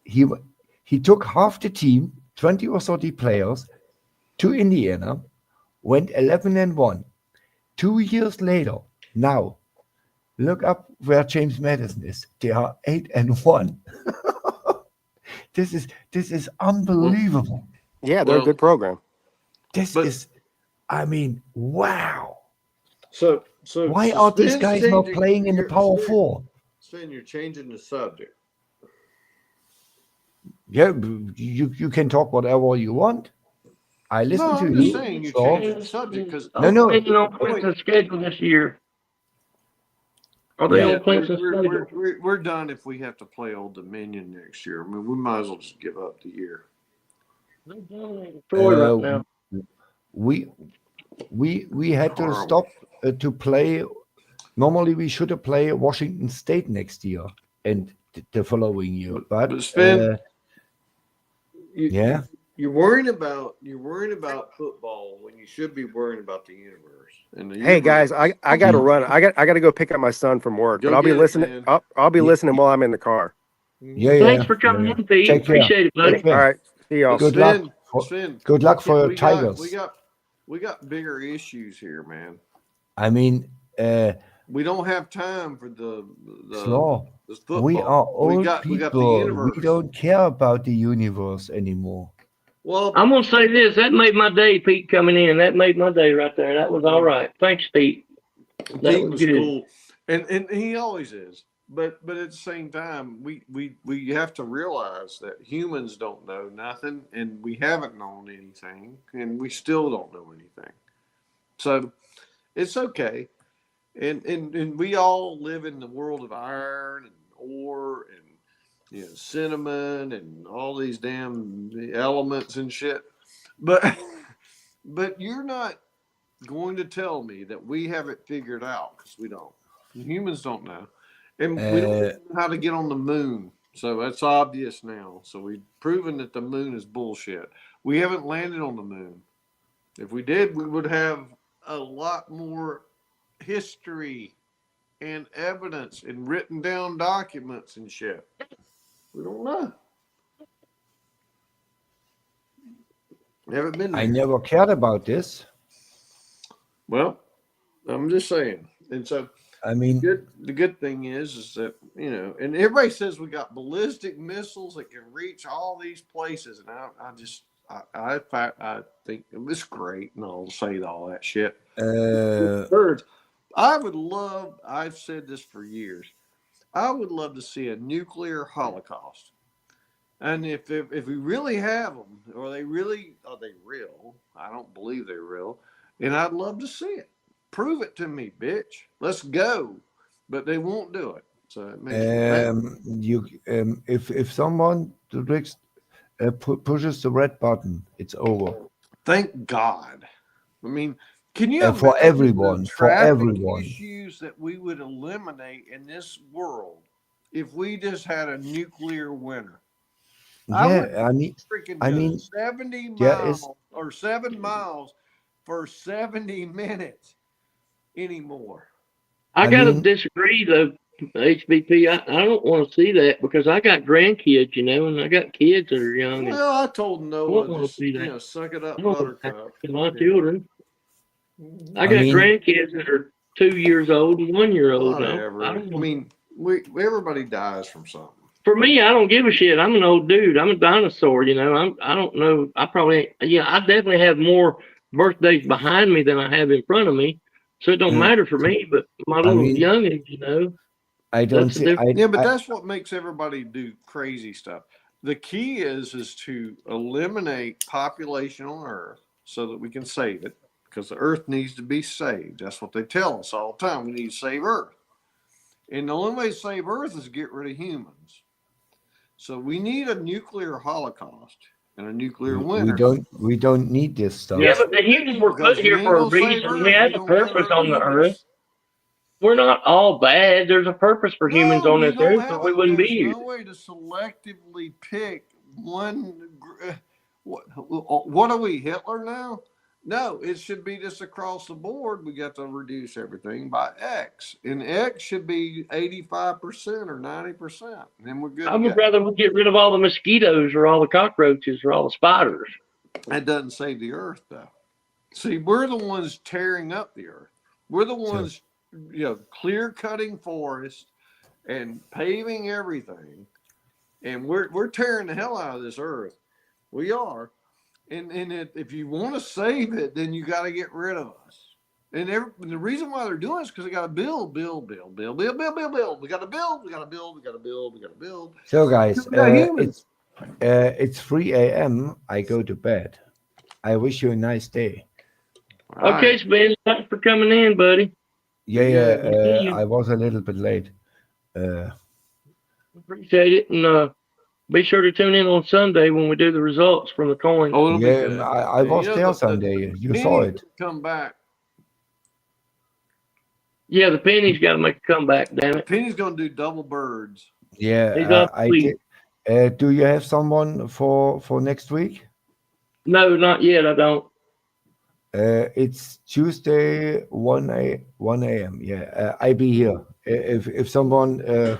he took half the team, 20 or 30 players, to Indiana, went 11-1. 2 years later, now, look up where James Madison is. They are 8-1. This is unbelievable. Yeah, they're a good program. I mean, wow. So why are these guys not playing in the Power 4? Sven, you're changing the subject. Yeah, you can talk whatever you want. I listen to I'm you. just saying you're changing the subject because no. On Clemson's schedule this year. Are they on Clemson's schedule? We're done if we have to play Old Dominion next year. I mean, we might as well just give up the year. They're dominating Troy right now. We had to stop to play. Normally, we should have played Washington State next year and the following year. But Sven, yeah, you're worrying about football when you should be worrying about the universe. And hey guys, I got to run. I got to go pick up my son from work. But I'll be listening. I'll be listening while I'm in the car. Yeah. Thanks for coming in, Pete. Appreciate it, buddy. All right. See y'all. Good luck for your Tigers. We got bigger issues here, man. I mean, we don't have time for Slow. the football. We are old we got the people. universe. We don't care about the universe anymore. Well, I'm gonna say this. That made my day, Pete, coming in. That made my day right there. That was all right. Thanks, Pete. That Pete was was good. cool, and he always is. But at the same time, we have to realize that humans don't know nothing, and we haven't known anything, and we still don't know anything. So it's okay. And we all live in the world of iron and ore and cinnamon and all these damn elements and shit. But but you're not going to tell me that we have it figured out, because we don't. Humans don't know. And we don't even know how to get on the moon. So that's obvious now. So we've proven that the moon is bullshit. We haven't landed on the moon. If we did, we would have a lot more history and evidence and written down documents and shit. We don't know. We haven't been there. I never cared about this. Well, I'm just saying. And so I mean, the good thing is that, and everybody says we got ballistic missiles that can reach all these places. And I think it's great. And I'll say all that shit. Birds. I've said this for years. I would love to see a nuclear holocaust. And if we really have them, are they real? I don't believe they're real. And I'd love to see it. Prove it to me, bitch. Let's go. But they won't do it. So it makes if someone pushes the red button, it's over. Thank God. I mean, can you for everyone, issues that we would eliminate in this world if we just had a nuclear winter? Yeah, I mean 70 miles or 7 miles for 70 minutes anymore. I gotta disagree though, HBP. I don't want to see that, because I got grandkids, and I got kids that are young. Well, I told Noah, suck it up, buttercup. My children. I got grandkids that are 2 years old and 1 year old. Whatever. I mean, everybody dies from something. For me, I don't give a shit. I'm an old dude. I'm a dinosaur. I don't know. I definitely have more birthdays behind me than I have in front of me. So it don't matter for me. But my little youngins, I don't see. But that's what makes everybody do crazy stuff. The key is to eliminate population on Earth so that we can save it, because the Earth needs to be saved. That's what they tell us all the time. We need to save Earth. And the only way to save Earth is to get rid of humans. So we need a nuclear holocaust and a nuclear winter. We don't need this stuff. Yeah, but the humans were put here for a reason. We have a purpose on the Earth. We're not all bad. There's a purpose for humans on this Earth, or we wouldn't be here. There's no way to selectively pick one. What are we, Hitler now? No, it should be just across the board. We got to reduce everything by X. And X should be 85% or 90%. And then we're good. I would rather we get rid of all the mosquitoes or all the cockroaches or all the spiders. That doesn't save the Earth, though. See, we're the ones tearing up the Earth. We're the ones, clear cutting forests and paving everything. And we're tearing the hell out of this Earth. We are. And if you want to save it, then you got to get rid of us. And the reason why they're doing it is because they got to build. We got to build. We got to build. So guys, it's 3 a.m. I go to bed. I wish you a nice day. Okay, Sven, thanks for coming in, buddy. Yeah. I was a little bit late. Appreciate it, and be sure to tune in on Sunday when we do the results from the coin. Oh, I was there Sunday. You saw it. Come back. Yeah, the penny's got to make a comeback. Damn it. Penny's going to do double birds. Yeah, I did. Do you have someone for next week? No, not yet. I don't. It's Tuesday, 1 a.m. Yeah, I be here. If someone.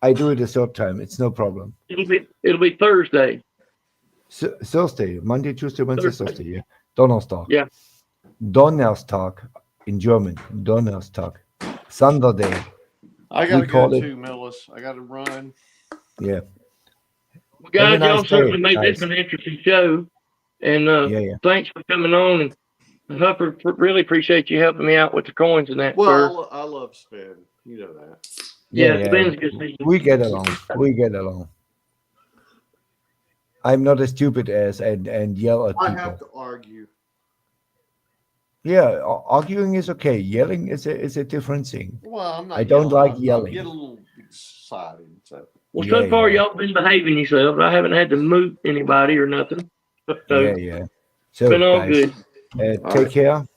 I do it a third time. It's no problem. It'll be Thursday. Thursday, Monday, Tuesday, Wednesday, Thursday. Yeah, Donnerstag. Yeah. Donnerstag in German. Donnerstag. Thunder Day. I gotta We go call it- too, Millis. I gotta run. Yeah. Well, Have a guys, y'all nice certainly day, made this guys. an interesting show. And Yeah. thanks for coming on. And Hupper, really appreciate you helping me out with the coins and that, sir. Well, I love spin. You know that. Yeah, Ben's good. We get along. We get along. I'm not as stupid as and yell at I people. have to argue. Yeah, arguing is okay. Yelling is a different thing. Well, I'm not. I don't yelling. like I yelling. get a little excited. So. Well, so Yeah, far, yeah. y'all been behaving yourselves. I haven't had to move anybody or nothing. So Yeah. So been all guys, good. All take right. care.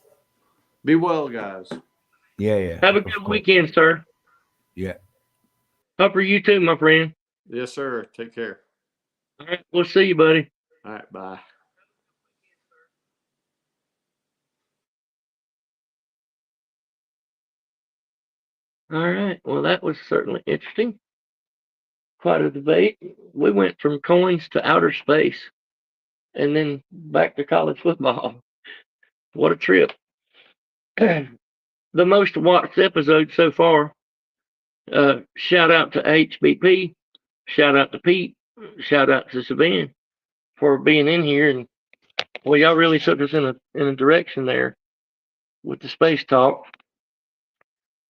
Be well, guys. Yeah. Have a of good course. weekend, sir. Yeah. Hupper, you too, my friend. Yes, sir. Take care. All right, we'll see you, buddy. All right. Bye. All right. Well, that was certainly interesting. Quite a debate. We went from coins to outer space and then back to college football. What a trip. The most watched episode so far. Shout out to HBP. Shout out to Pete. Shout out to Savan for being in here. And well, y'all really took us in a direction there with the space talk.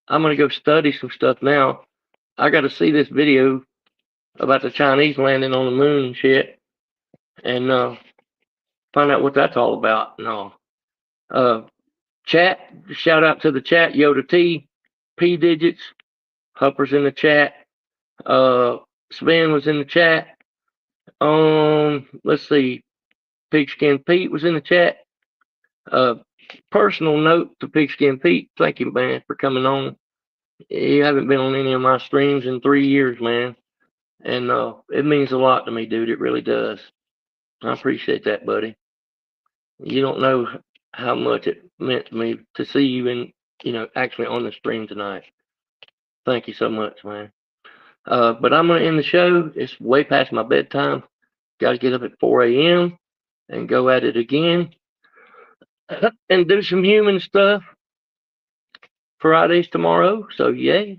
I'm gonna go study some stuff now. I got to see this video about the Chinese landing on the moon and shit, and find out what that's all about. No, chat. Shout out to the chat. Yoda T, P digits. Hupper's in the chat. Sven was in the chat. Let's see. Pigskin Pete was in the chat. Personal note to Pigskin Pete. Thank you, man, for coming on. You haven't been on any of my streams in 3 years, man. And it means a lot to me, dude. It really does. I appreciate that, buddy. You don't know how much it meant to me to see you actually on the stream tonight. Thank you so much, man. But I'm gonna end the show. It's way past my bedtime. Got to get up at 4 a.m. and go at it again and do some human stuff. Friday's tomorrow, so yay.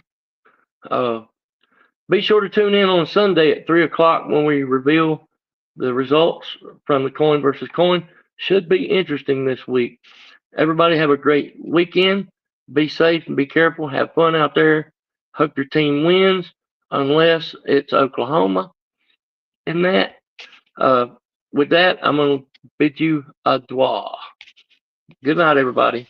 Be sure to tune in on Sunday at 3 o'clock when we reveal the results from the coin versus coin. Should be interesting this week. Everybody have a great weekend. Be safe and be careful. Have fun out there. Hope your team wins, unless it's Oklahoma. And that, with that, I'm going to bid you adieu. Good night, everybody.